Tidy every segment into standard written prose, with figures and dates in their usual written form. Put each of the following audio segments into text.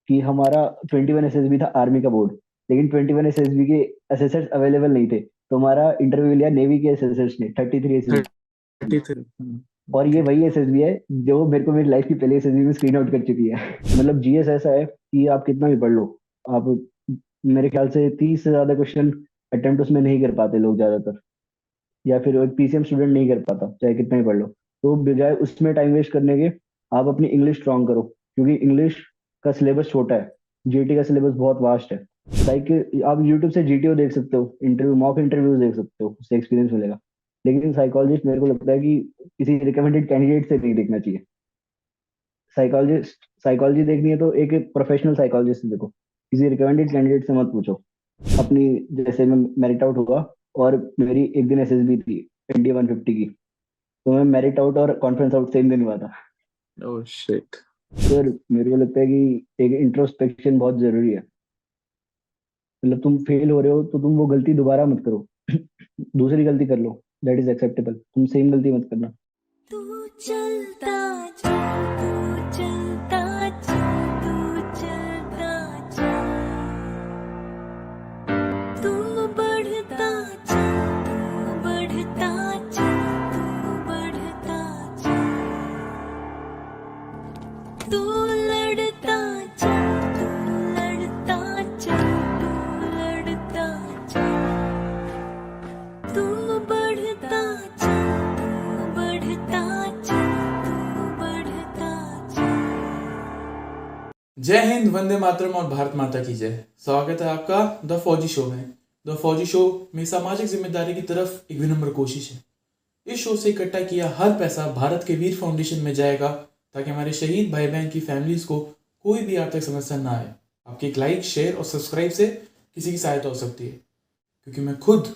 कि हमारा 21 एसएसबी था आर्मी का बोर्ड, लेकिन 21 एसएसबी के एसएसएस अवेलेबल नहीं थे, तो हमारा इंटरव्यू लिया नेवी के एसएसएस ने 33 एसएसबी। 33। और ये ओके। वही एसएसबी है जो मेरे को मेरी लाइफ की पहली एसएसबी में स्क्रीन आउट कर चुकी है। मतलब जीएस ऐसा है कि आप कितना भी पढ़ लो, आप मेरे ख्याल से 30 से ज्यादा क्वेश्चन अटेम्प्ट उसमें नहीं कर पाते लोग ज्यादातर, या फिर एक पीसीएम स्टूडेंट नहीं कर पाता चाहे कितना ही पढ़ लो। तो बजाय उसमें टाइम वेस्ट करने के आप अपनी इंग्लिश स्ट्रांग करो, क्योंकि इंग्लिश का सिलेबस छोटा है, जीटी का सिलेबस बहुत वास्ट है। लाइक आप यूट्यूब से जीटीओ देख सकते हो, इंटरव्यू मॉक इंटरव्यूज देख सकते हो, उससे एक्सपीरियंस मिलेगा। लेकिन साइकोलॉजिस्ट मेरे को लगता है कि किसी रिकमेंडेड कैंडिडेट से नहीं देखना चाहिए। साइकोलॉजी देखनी है तो एक प्रोफेशनल साइकोलॉजिस्ट से देखो, किसी रिकमेंडेड कैंडिडेट से मत पूछो। अपनी, जैसे मैं मेरिट आउट हुआ और मेरी एक दिन एसएसबी थी एनडीए 150 की, तो मैं मेरिट आउट और कॉन्फ्रेंस आउट सेम दिन हुआ था। Oh shit. तो मेरे को लगता है कि एक इंट्रोस्पेक्शन बहुत जरूरी है। मतलब तुम फेल हो रहे हो तो तुम वो गलती दोबारा मत करो, दूसरी गलती कर लो, दैट इज एक्सेप्टेबल, तुम सेम गलती मत करना। तू चलता चल, तू चलता चल, तू चलता चल, तू बढ़ता चल, तू बढ़ता चल, तू बढ़ता चल, तू लड़ता चल, तू लड़ता चल, तू लड़ता चल, तू बढ़ता चल, तू बढ़ता चल, तू बढ़ता चल। जय हिंद, वंदे मातरम और भारत माता की जय। स्वागत है आपका द फौजी शो में। द फौजी शो में सामाजिक जिम्मेदारी की तरफ एक विनम्र कोशिश है। इस शो से इकट्ठा किया हर पैसा भारत के वीर फाउंडेशन में जाएगा, ताकि हमारे शहीद भाई बहन की फैमिलीज को कोई भी आर्थिक समस्या ना आए। आपके एक लाइक, शेयर और सब्सक्राइब से किसी की सहायता हो सकती है, क्योंकि मैं खुद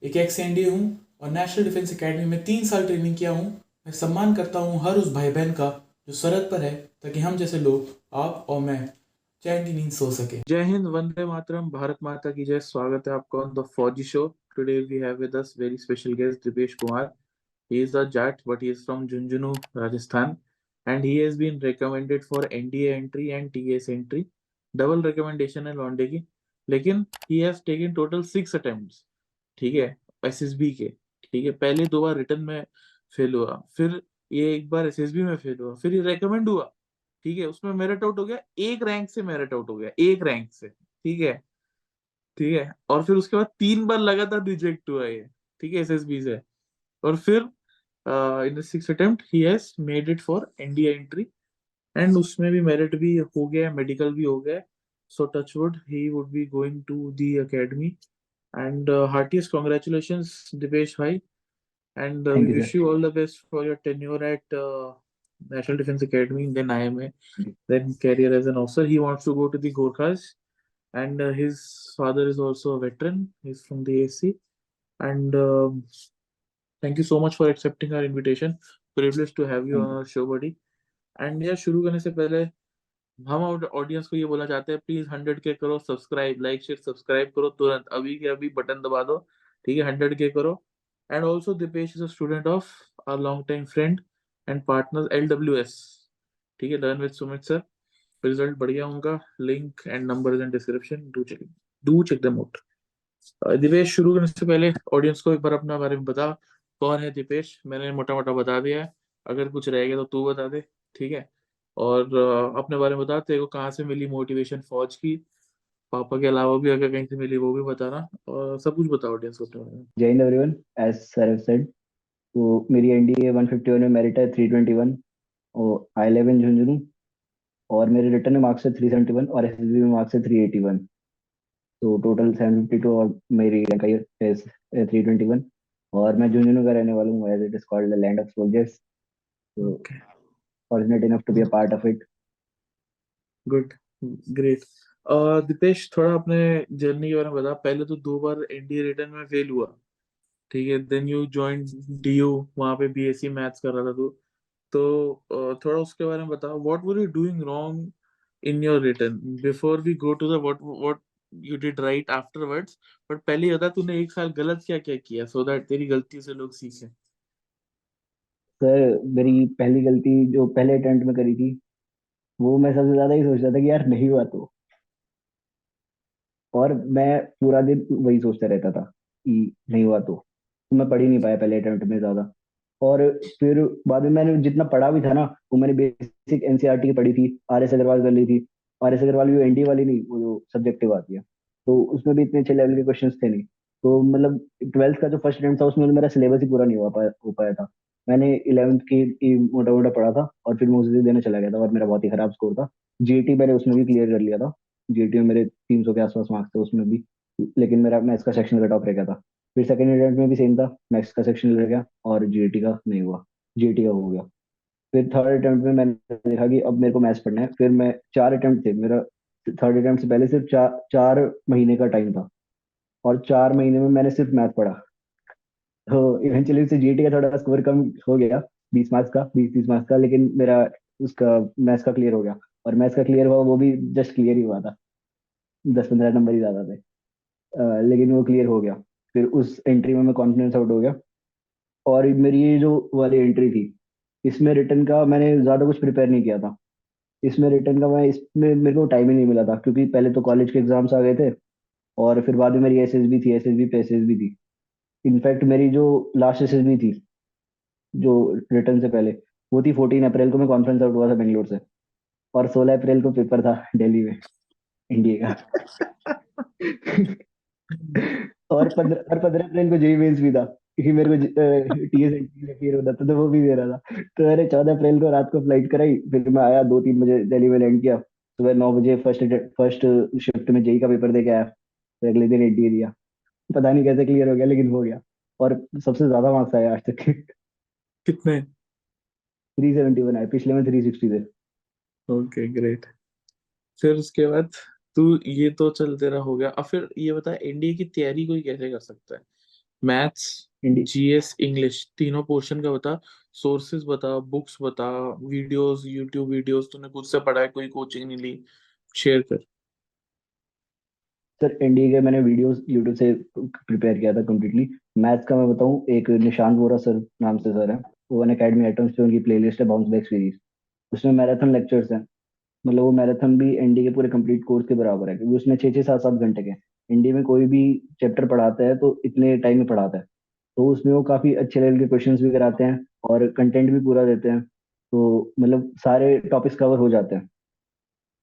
एक एक्स एनडीए हूँ और नेशनल डिफेंस एकेडमी में 3 साल ट्रेनिंग किया हूँ। मैं सम्मान करता हूँ हर उस भाई बहन का जो सरहद पर है, ताकि हम जैसे लोग, आप और मैं, चैन की नींद सो सके। जय हिंद, वंदे मातरम, भारत माता की जय। स्वागत है आपका on the Fauji show. Today we have with us very special guest Dipesh Kumar. He is a Jat, but he is from Junjunu, Rajasthan, and he has been recommended for NDA entry and TS entry. Double recommendation है लॉन्डे की, लेकिन he has taken total 6 attempts. ठीक है, SSB के। ठीक है, पहले 2 बार return में फेल हुआ, फिर ये एक बार एसएसबी में फेल हुआ, फिर ये रिकमेंड हुआ। ठीक है, उसमें मेरिट आउट हो गया, एक रैंक से मेरिट आउट हो गया, एक रैंक से। ठीक है। ठीक है, और फिर उसके बाद 3 बार लगातार रिजेक्ट हुआ ये। ठीक है, एसएसबी से। और फिर in the 6 attempt he has made it for NDA entry, and उसमें भी मेरिट भी हो गया, मेडिकल भी हो गया। So touch wood he would be going to the academy, and heartiest congratulations Dipesh भाई, and we thank you wish sir. you all the best for your tenure at National Defense Academy, then IMA, then career as an officer. He wants to go to the Gorkhas, and his father is also a veteran. He's from the AC, and thank you so much for accepting our invitation. Privileged to have you thank on you. our show, buddy. And यार, शुरू करने से पहले हम audience को ये बोलना चाहते हैं, प्लीज 100K करो सब्सक्राइब, लाइक शेयर सब्सक्राइब करो तुरंत, अभी के अभी बटन दबा दो। ठीक है, 100K करो। And also Dipesh is a student of our long time friend and partner LWS। ठीक है, learn with Sumit sir. Result बढ़िया उनका, link and number is in description, do check them out. Dipesh, शुरू करने से पहले ऑडियंस को एक बार अपना बारे में बता, कौन है दिपेश? मैंने मोटा मोटा बता दिया है, अगर कुछ रह गया तो तू बता दे। ठीक है, और अपने बारे में बता, तेरे को कहाँ से मिली मोटिवेशन फौज की, पापा के अलावा भी अगर कहीं से मिली वो भी बताना, और सब कुछ बता ऑडियंस को अपने बारे में। Jai Hind everyone, as sir said, तो मेरी एनडीए 151 में मेरिट है 321, और आई 11 झुंझुनू, और मेरे रिटर्न में मार्क्स है 371 और एसएसबी में मार्क्स है 381। तो टोटल 752 और मेरी रैंक आई है 321। और मैं झुंझुनू का रहने वाला हूँ, as it is called the land of soldiers. तो okay, fortunate enough to be a part of it. Good, great. Deepesh, थोड़ा अपने जर्नी के बारे में बता। पहले तो 2 बार एनडीए रिटर्न में फेल हुआ। ठीक है, देन यू जॉइन डीयू, वहां पे बीएससी मैथ्स कर रहा था तू। तो थोड़ा उसके बारे में बता, what were you doing wrong in your return before we go to the what you did right afterwards. But पहले ये बता, तूने एक साल गलत क्या क्या किया, सो दैट तेरी गलती से लोग सीखें। सर, मेरी पहली गलती जो पहले अटेम्प्ट में करी थी, वो मैं सबसे ज्यादा ही सोच रहा था कि यार नहीं हुआ और मैं पूरा दिन वही सोचता रहता था कि नहीं हुआ तो मैं पढ़ ही नहीं पाया पहले अटेम्प्ट में ज्यादा। और फिर बाद में मैंने जितना पढ़ा भी था ना, वो मैंने बेसिक एनसीईआरटी की पढ़ी थी, आर एस अग्रवाल कर ली थी। आर एस अग्रवाल भी एनडी वाली नहीं, वो जो सब्जेक्टिव आती है, तो उसमें भी इतने अच्छे लेवल के क्वेश्चंस थे नहीं। तो मतलब ट्वेल्थ का जो फर्स्ट अटेम्प्ट था उसमें तो मेरा सिलेबस ही पूरा नहीं हो पाया था। मैंने इलेवेंथ की मोटा मोटा पढ़ा था और फिर मैं उसे देने चला गया था और मेरा बहुत ही खराब स्कोर था। जीटी मैंने उसमें भी क्लियर कर लिया था। जीटी में मेरे 300 के आसपास मार्क्स थे उसमें भी, लेकिन मेरा मैथ्स का सेक्शन कट ऑफ रह गया था। फिर सेकंड अटेम्प्ट में भी सेम था, मैथ्स का सेक्शन रह गया और जीटी का नहीं हुआ, जीटी का हो गया। फिर थर्ड अटेम्प्ट में मैंने देखा कि अब मेरे को मैथ्स पढ़ना है। फिर मैं 4 अटेम्प्ट थे मेरा, थर्ड अटेम्प्ट से पहले सिर्फ 4 महीने का टाइम था और 4 महीने में मैंने सिर्फ मैथ पढ़ा। तो इवेंचुअली से जीटी का थोड़ा स्कोर कम हो गया, 20 मार्क्स का, 20-30 मार्क्स का, लेकिन मेरा उसका मैथ्स का क्लियर हो गया। और मैथ्स का क्लियर हुआ वो भी जस्ट क्लियर ही हुआ था, 10-15 नंबर ही ज्यादा थे। लेकिन वो क्लियर हो गया। फिर उस एंट्री में मैं कॉन्फिडेंस आउट हो गया। और मेरी ये जो वाली एंट्री थी, इसमें रिटर्न का मैंने ज्यादा कुछ प्रिपेयर नहीं किया था। इसमें रिटर्न का मैं इसमें मेरे को टाइम ही नहीं मिला था, क्योंकि पहले तो कॉलेज के एग्जाम्स आ गए थे और फिर बाद में मेरी एसएसबी थी, एसएसबी पे एसएसबी थी। इनफैक्ट मेरी जो लास्ट एसएसबी थी, जो रिटर्न से पहले, वो थी 14 अप्रैल को। मैं कॉन्फ्रेंस आउट हुआ था बेंगलोर से, और 16 अप्रैल को पेपर था दिल्ली में, इंडिया का। और 15 अप्रैल को जेई मेंस भी था, क्योंकि मेरे को टीएस में क्लियर होना था, तो वो भी दे रहा था। तो मैंने 14 अप्रैल को रात को फ्लाइट कराई, फिर मैं आया 2-3 बजे दिल्ली में लैंड किया। सुबह 9 बजे फर्स्ट शिफ्ट में जेई का पेपर दे के आया, फिर अगले दिन एनडीए दिया। पता नहीं कैसे क्लियर हो गया, लेकिन हो गया। और सबसे ज्यादा मार्क्स आया आज तक। कितने? 371 आए, पिछले में 360 थे। Okay, great. फिर उसके बाद तू, ये तो चल तेरा हो गया। अब फिर ये बता, एनडीए की तैयारी कोई कैसे कर सकता है? मैथ्स, इंडी जीएस, इंग्लिश, तीनों पोर्शन का बता। सोर्सेज बता, बुक्स बता, वीडियोस, यूट्यूब वीडियोस तूने खुद से पढ़ा है, कोई कोचिंग नहीं ली, शेयर कर। सर एनडीए के मैंने वीडियोस यूट्यूब से प्रिपेयर किया था कम्प्लीटली। मैथ्स का मैं बताऊं, एक निशांत वोरा सर नाम से सर है, वो अन अकेडमी आइटम्स पे उनकी प्लेलिस्ट है बाउंस बैक सीरीज। उसमें मैराथन लेक्चर्स हैं। मतलब वो मैराथन भी एनडीए के पूरे कंप्लीट कोर्स के बराबर है, क्योंकि उसमें 6-6 7-7 घंटे के एनडीए में कोई भी चैप्टर पढ़ाता है तो इतने टाइम में पढ़ाता है। तो उसमें वो काफी अच्छे लेवल के क्वेश्चंस भी कराते हैं और कंटेंट भी पूरा देते हैं। तो मतलब सारे टॉपिक्स कवर हो जाते हैं।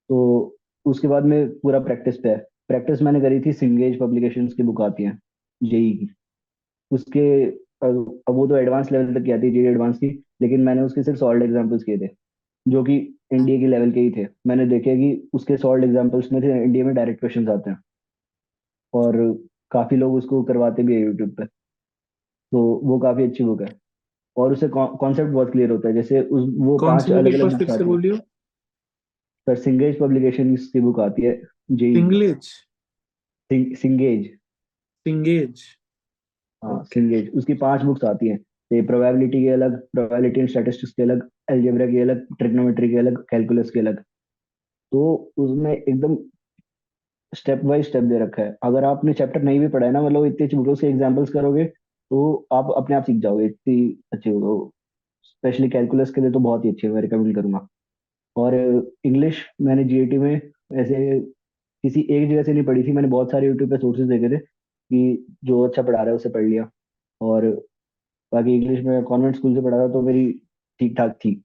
तो उसके बाद में पूरा प्रैक्टिस पे है। प्रैक्टिस मैंने करी थी, सिंगेज पब्लिकेशंस की बुक आती है जेई की, उसके अब वो तो एडवांस लेवल तक की आती है, जेई एडवांस की। लेकिन मैंने उसके सिर्फ सॉल्ड एग्जांपल्स किए थे, जो कि एनडीए के लेवल के ही थे। मैंने देखे कि उसके सॉल्ड एग्जांपल्स में थे, एनडीए में डायरेक्ट क्वेश्चंस आते हैं और काफी लोग उसको करवाते भी है यूट्यूब पे। तो वो काफी अच्छी बुक है और उससे कॉन्सेप्ट बहुत क्लियर होता है। जैसे उस वो कौन सी पांच बुक अलग एक अलग बार फिर बुक्स से आती हैं। बोलियो? सर सिंगेज पब्लिकेशन की बुक आती है, जेई की। इंग्लिश? सिंगेज, सिंगेज? हाँ ओके। सिंगेज, उसकी 5 बुक्स आती हैं। ये प्रोबेबिलिटी के अलग, प्रोबेबिलिटी एंड स्टैटिस्टिक्स के अलग, अलजेब्रा की अलग, ट्रिग्नोमेट्री के अलग, कैलकुलस के अलग। तो उसमें एकदम स्टेप बाय स्टेप दे रखा है। अगर आपने चैप्टर नहीं भी पढ़ा है ना, मतलब इतनी अच्छी बुक्स के एग्जांपल्स करोगे तो आप अपने आप सीख जाओगे, इतनी अच्छी होगा। स्पेशली कैलकुलस के लिए तो बहुत ही अच्छी है, मैं रिकमेंड करूंगा। और इंग्लिश मैंने जीएटी में ऐसे किसी एक जगह से नहीं पढ़ी थी, मैंने बहुत सारे यूट्यूब पे सोर्सेज देखे थे कि जो अच्छा पढ़ा रहा है उससे पढ़ लिया। और बाकी इंग्लिश में कॉन्वेंट स्कूल से पढ़ा था तो मेरी ठीक ठाक थी।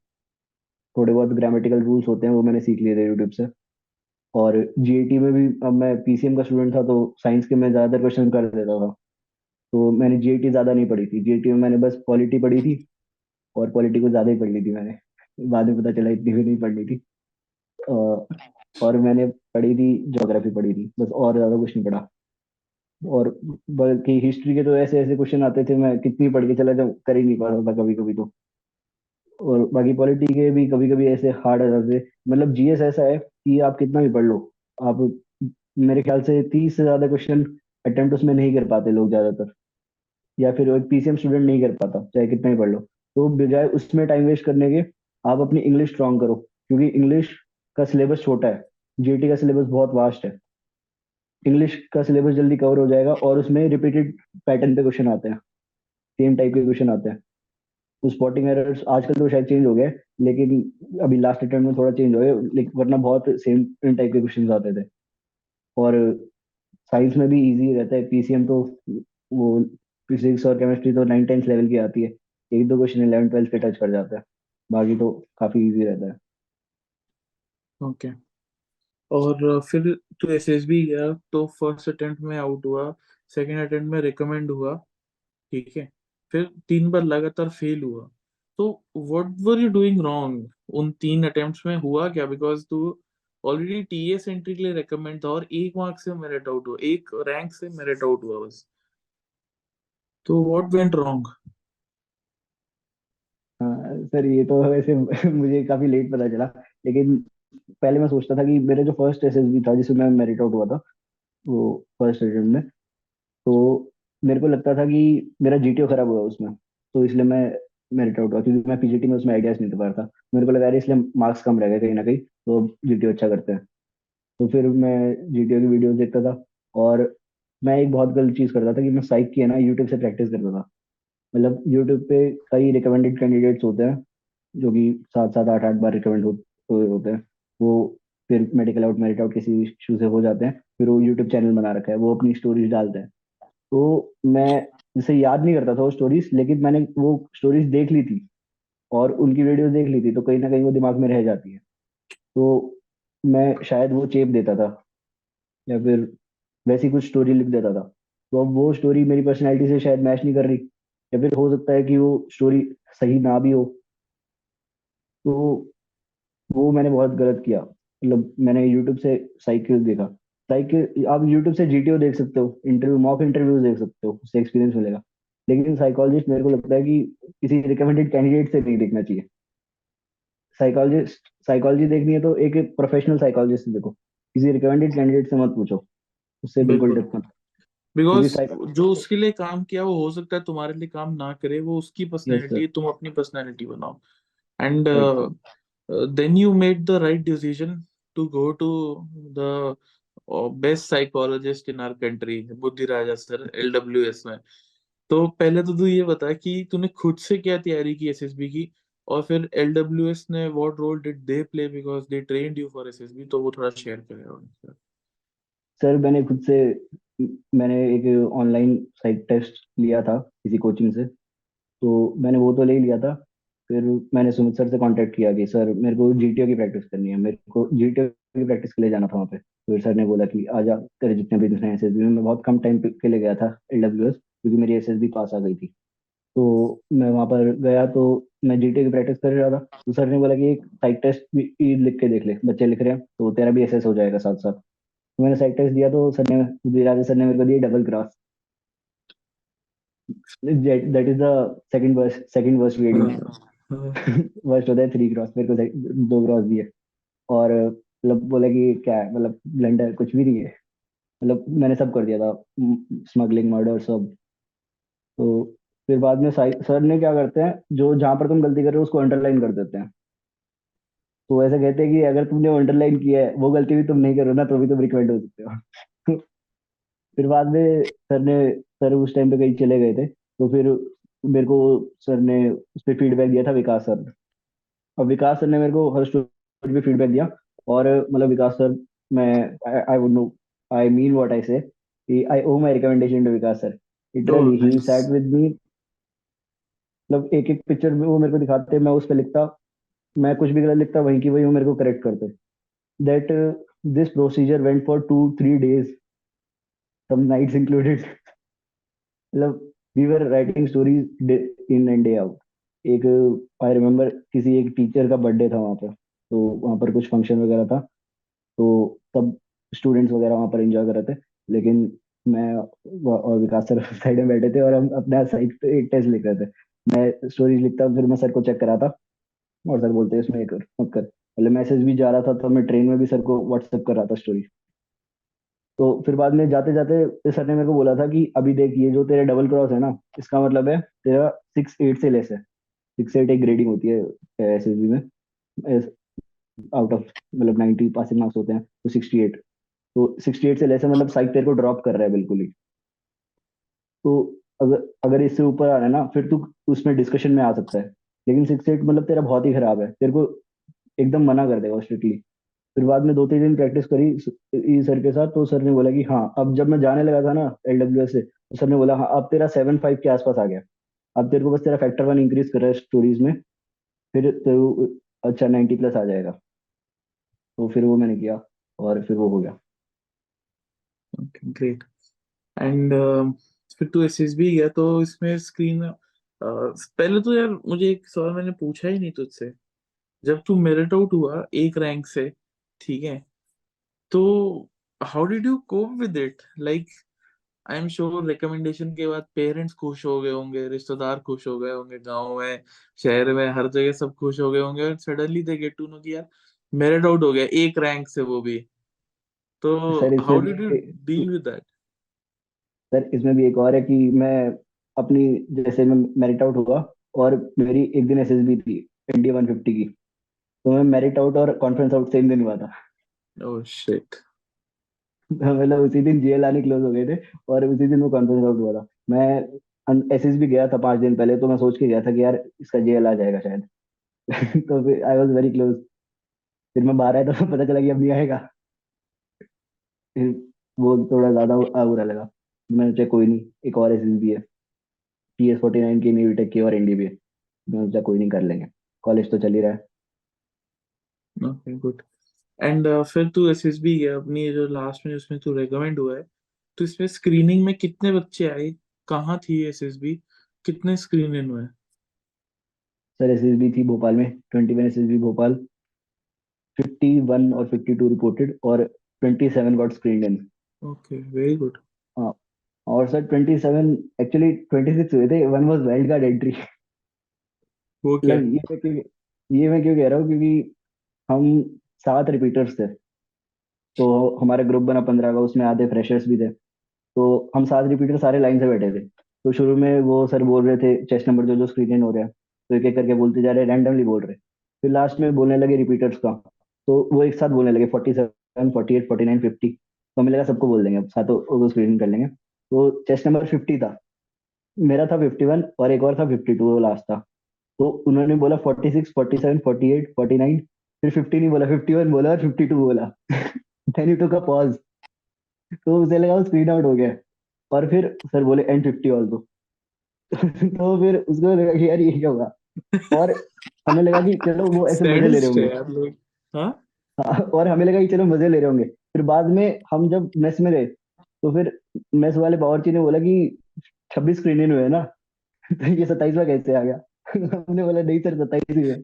थोड़े बहुत ग्रामेटिकल रूल्स होते हैं वो मैंने सीख लिए थे यूट्यूब से। और जीएटी में भी, अब मैं पीसीएम का स्टूडेंट था तो साइंस के मैं ज़्यादातर क्वेश्चन कर देता था। तो मैंने जीएटी ज़्यादा नहीं पढ़ी थी, जीएटी में मैंने बस पॉलिटी पढ़ी थी, और पॉलिटी को ज़्यादा ही पढ़ ली थी मैंने। बाद में पता चला इतनी भी नहीं पढ़नी थी। अ, और मैंने पढ़ी थी, ज्योग्राफी पढ़ी थी बस, और ज़्यादा कुछ नहीं पढ़ा। और बल्कि हिस्ट्री के तो ऐसे ऐसे क्वेश्चन आते थे, मैं कितनी पढ़ के चला जाऊँ कर ही नहीं पाता था कभी कभी तो। और बाकी पॉलिटी के भी कभी कभी ऐसे हार्ड आ जाते थे। मतलब जीएस ऐसा है कि आप कितना भी पढ़ लो, आप, मेरे ख्याल से 30 से ज्यादा क्वेश्चन अटेम्प्ट उसमें नहीं कर पाते लोग ज्यादातर, या फिर एक पीसीएम स्टूडेंट नहीं कर पाता चाहे कितना ही पढ़ लो। तो बजाय उसमें टाइम वेस्ट करने के, आप अपनी इंग्लिश स्ट्रांग करो, क्योंकि इंग्लिश का सिलेबस छोटा है, जीटी का सिलेबस बहुत वास्ट है। इंग्लिश का सिलेबस जल्दी कवर हो जाएगा और उसमें रिपीटेड पैटर्न पे क्वेश्चन आते हैं, सेम टाइप के क्वेश्चन आते हैं। तो स्पॉटिंग एरर्स आजकल तो शायद चेंज हो गया है, लेकिन अभी लास्ट अटेम्प्ट में थोड़ा चेंज हो गया, लेकिन वरना बहुत सेम टाइप के क्वेश्चन आते थे। और साइंस में भी इजी रहता है, पीसीएम तो वो फिजिक्स और केमिस्ट्री तो 9 10 लेवल की आती है, एक दो क्वेश्चन 11 12 पे टच कर जाता है, बाकी तो काफी इजी रहता है। ओके। और फिर तू एसएसबी गया तो फर्स्ट अटेम्प्ट में आउट हुआ, सेकंड अटेम्प्ट में रिकमेंड हुआ, ठीक है, फिर 3 बार लगातार फेल हुआ। तो what were you doing wrong उन 3 अटेम्प्ट्स में? हुआ क्या? बिकॉज तू ऑलरेडी टीएस एंट्री के लिए रिकमेंड था और 1 मार्क से मेरिट आउट हुआ, 1 रैंक से मेरिट आउट हुआ बस। तो व्हाट वेंट रॉन्ग? हाँ सर, ये तो वैसे मुझे काफी लेट पता चला, लेकिन पहले मैं सोचता था कि मेरे जो फर्स्ट एसएसबी था जिसमें मैं मेरिट आउट हुआ था, वो फर्स्ट अटेम्प्ट में, तो मेरे को लगता था कि मेरा जीटीओ खराब हुआ उसमें, तो इसलिए मैं मेरिट आउट हुआ, क्योंकि मैं पीजीटी में उसमें आइडियाज नहीं दे पा रहा था। मेरे को लगा यार इसलिए मार्क्स कम रह गए कहीं ना कहीं, तो जीटीओ अच्छा करते हैं। तो फिर मैं जीटीओ की वीडियोस देखता था, और मैं एक बहुत गलत चीज करता था कि मैं साइक की है ना यूट्यूब से प्रैक्टिस करता था। मतलब यूट्यूब पे कई रिकमेंडेड कैंडिडेट्स होते हैं जो कि 7 7 8 8 बार रिकमेंड हुए होते हैं। वो फिर मेडिकल आउट मेरिट आउट किसी इशू से हो जाते हैं, फिर वो यूट्यूब चैनल बना रखा है, वो अपनी स्टोरीज डालते हैं। तो मैं जैसे याद नहीं करता था वो स्टोरीज, लेकिन मैंने वो स्टोरीज देख ली थी और उनकी वीडियोस देख ली थी, तो कहीं ना कहीं वो दिमाग में रह जाती है। तो मैं शायद वो चेप देता था, या फिर वैसी कुछ स्टोरी लिख देता था। तो अब वो स्टोरी मेरी पर्सनैलिटी से शायद मैच नहीं कर रही, या फिर हो सकता है कि वो स्टोरी सही ना भी हो। तो वो मैंने बहुत गलत किया। मतलब मैंने यूट्यूब से साइकिल देखा, साइकिल आप यूट्यूब से जीटीओ देख सकते हो, इंटरव्यू मॉक इंटरव्यूज देख सकते हो, उससे एक्सपीरियंस मिलेगा। लेकिन साइकोलॉजिस्ट मेरे को लगता है कि किसी रिकमेंडेड कैंडिडेट से नहीं देखना चाहिए। साइकोलॉजी देखनी है तो एक प्रोफेशनल साइकोलॉजिस्ट से देखो, किसी रिकमेंडेड कैंडिडेट से मत पूछो, उससे बिल्कुल बिल्कुल। मत। क्योंकि बिकॉज जो उसके लिए काम किया वो हो सकता है तुम्हारे लिए काम ना करे, वो उसकी यस सर, पर्सनैलिटी, तुम अपनी पर्सनैलिटी बनाओ। And right. then you made the right decision to go to the best psychologist in our country, बुद्धि राजा सर, एलडब्ल्यूएस में। तो पहले तो तू ये बता कि तूने खुद से क्या तैयारी की एसएसबी की, और फिर एलडब्ल्यूएस ने what role did they play because they trained you for SSB, तो वो थोड़ा शेयर करेगा। सर मैंने खुद से, मैंने एक ऑनलाइन साइक टेस्ट लिया था किसी कोचिंग से, तो मैंने वो तो ले ही लिया था। फिर मैंने सुमित सर से कांटेक्ट किया कि सर मेरे को जीटीओ की प्रैक्टिस करनी है, मेरे को जीटीओ की प्रैक्टिस के लिए जाना था वहाँ पे। फिर सर ने बोला कि आजा, तेरे जितने भी हैं एसएसबी में। मैं बहुत कम टाइम के लिए गया था एलडब्ल्यूएस, क्योंकि मेरी एसएसबी पास आ गई थी। तो मैं वहाँ पर गया तो मैं जीटीओ की प्रैक्टिस कर रहा था, तो सर ने बोला कि एक साइक टेस्ट भी लिख के देख ले, बच्चे लिख रहे हैं तो तेरा भी एसएस हो जाएगा साथ साथ। तो मैंने साइक टेस्ट दिया, तो सर ने, धीराज सर ने मेरे को दिया double cross. That is the second worst grading. हाँ। वर्स्ट होता है 3 क्रॉस, मेरे को 2 क्रॉस दिए। और मतलब बोला कि क्या है, मतलब ब्लंडर कुछ भी नहीं है, मतलब मैंने सब कर दिया था, स्मगलिंग मर्डर सब। तो फिर बाद में सर ने क्या करते हैं, जो जहां पर तुम गलती कर रहे हो उसको अंडरलाइन कर देते हैं। तो ऐसे कहते हैं कि अगर तुमने अंडरलाइन किया है, वो गलती भी तुम नहीं करो ना, तो भी तुम रिकमेंड हो सकते हो। फिर बाद में सर उस टाइम पे कहीं चले गए थे, तो फिर मेरे को सर ने उस पर फीडबैक दिया था, विकास सर ने। और विकास सर ने मेरे को हर स्टोरी पे फीडबैक दिया। और मतलब विकास सर, मैं I would know, I mean what I say, I owe my recommendation to Vikas sir. Oh literally he nice. Sat with me. मतलब एक एक पिक्चर में वो मेरे को दिखाते, मैं उस पर लिखता, मैं कुछ भी गलत लिखता वहीं की वहीं वो मेरे को करेक्ट करते। That this procedure went for 2 3 days, some nights included. मतलब we were writing stories in and day out. एक, आई रिमेम्बर, किसी एक टीचर का बर्थडे था वहाँ पर, तो वहाँ पर कुछ फंक्शन वगैरह था, तो सब स्टूडेंट्स वगैरह वहाँ पर एंजॉय कर रहे थे, लेकिन मैं और विकास सर साइड में बैठे थे और हम अपना साइड पे एक टेस्ट लिख रहे थे। मैं स्टोरीज लिखता, फिर मैं सर को चेक कराता, और सर बोलते इसमें ये कर मत कर। मतलब मैसेज भी जा रहा था, तो मैं ट्रेन में भी सर को व्हाट्सएप कर रहा था स्टोरी। तो फिर बाद में जाते जाते सर ने मेरे को बोला था कि अभी देख, ये जो तेरे डबल क्रॉस है ना, इसका मतलब है तेरा 6 8 से लेस है। 6 8 एक ग्रेडिंग होती है एसएसबी में, आउट ऑफ, मतलब 90 पासिंग मार्क्स होते हैं, तो 68। तो 68 से लेस है, मतलब साइक तेरे को ड्रॉप कर रहा है बिल्कुल ही। तो अगर अगर इससे ऊपर आ रहा है ना फिर तू उसमें डिस्कशन में आ सकता है, लेकिन 6-8 मतलब तेरा बहुत ही खराब है, तेरे को एकदम मना कर देगा स्ट्रिक्टली। फिर बाद में 2-3 दिन प्रैक्टिस करी ई सर के साथ, तो सर ने बोला कि हाँ, अब जब मैं जाने लगा था ना LWS से, तो सर ने बोला हाँ अब तेरा 7-5 के आसपास आ गया, अब तेरे को बस तेरा फैक्टर वन इंक्रीज कर रहा है स्टोरीज में, फिर तो अच्छा 90+ आ जाएगा। तो फिर वो मैंने किया और फिर वो हो गया। Okay great. एंड फिर तू एसएसबी गया तो इसमें स्क्रीन, पहले तो यार मुझे एक सवाल मैंने पूछा ही नहीं तुझसे। जब तू मेरिट आउट हुआ एक रैंक से, ठीक है, तो how did you cope with it? Like I am sure recommendation के बाद पेरेंट्स खुश हो गए होंगे, रिश्तेदार खुश हो गए होंगे, गांव में शहर में हर जगह सब खुश हो गए होंगे, और suddenly they get to know कि यार मेरिट आउट हो गया एक रैंक से, वो भी। तो सर हाउ इसमें डिड यू भी डील विद दैट? सर इसमें भी एक और है कि मैं अपनी, जैसे मैं मेरिट आउट हुआ और मेरी एक दिन SSB थी इंडिया 150 की, तो मैं मेरिट आउट और कॉन्फ्रेंस आउट सेम दिन हुआ था। Oh shit. मतलब उसी दिन JL आने क्लोज हो गए थे और उसी दिन वो कॉन्फ्रेंस आउट हुआ था। मैं SSB गया था 5 दिन पहले, तो मैं सोच के गया था कि यार इसका JL आ जाएगा शायद। तो फिर आई वॉज वेरी क्लोज। फिर मैं बाहर आया तो पता चला कि अब नहीं आएगा। फिर वो थोड़ा ज्यादा बुरा लगा। मैंने सोचा कोई नहीं, एक और SSB है, PS49 की, न्यूटेक की और NDB है। मैंने सोचा कोई नहीं, कर लेंगे, कॉलेज तो चल ही रहा है। Okay good. एंड फिर तू एसएसबी गया अपनी, ये जो लास्ट में उसमें तू रेकमेंड हुआ है, तो इसमें स्क्रीनिंग में कितने बच्चे आए? कहाँ थी एसएसबी? कितने स्क्रीन इन हुए? सर SSB थी भोपाल में, 21 SSB भोपाल, 51 और 52 रिपोर्टेड और 27 गॉट स्क्रीन इन। Okay very good. हाँ, और सर 27, एक्चुअली 26 हुए थे, one was wild card entry. वो क्या? मतलब ये मैं क्यों कह रहा हूँ, क्योंकि हम 7 रिपीटर्स थे, तो हमारा ग्रुप बना 15 का, उसमें आधे फ्रेशर्स भी थे। तो हम 7 रिपीटर सारे लाइन से बैठे थे। तो शुरू में वो सर बोल रहे थे चेस्ट नंबर जो जो स्क्रीन इन हो रहा है, तो एक एक करके बोलते जा रहे, रैंडमली बोल रहे। फिर लास्ट में बोलने लगे रिपीटर्स का, तो वो एक साथ बोलने लगे 47, 48, 49, 50। तो हमें लगा सबको बोल देंगे, अब सातों को स्क्रीन कर लेंगे। तो चेस्ट नंबर 50 था, मेरा था 51 और एक और था 52, वो लास्ट था। तो उन्होंने बोला 46, 47, 48, 49, फिर 50 नहीं बोला, 51 बोला और 52 बोला। Then you took a pause, तो उसे लगा वो स्क्रीन आउट हो गया। और फिर सर बोले एंड 50 ऑल्सो। तो फिर उसको लगा कि यार ये क्या हुआ। और हमें लगा कि चलो वो ऐसे मजे ले रहे सैडिस्ट है होंगे। यार लोग। हाँ। और हमें लगा कि चलो मजे ले रहे होंगे। फिर बाद में हम जब मेस में गए, तो फिर मेस वाले बावर्ची ने बोला कि 26 स्क्रीन इन हुए हैं ना। तो ये 27वां कैसे आ गया? हमने बोला नहीं सर, 27 ही है।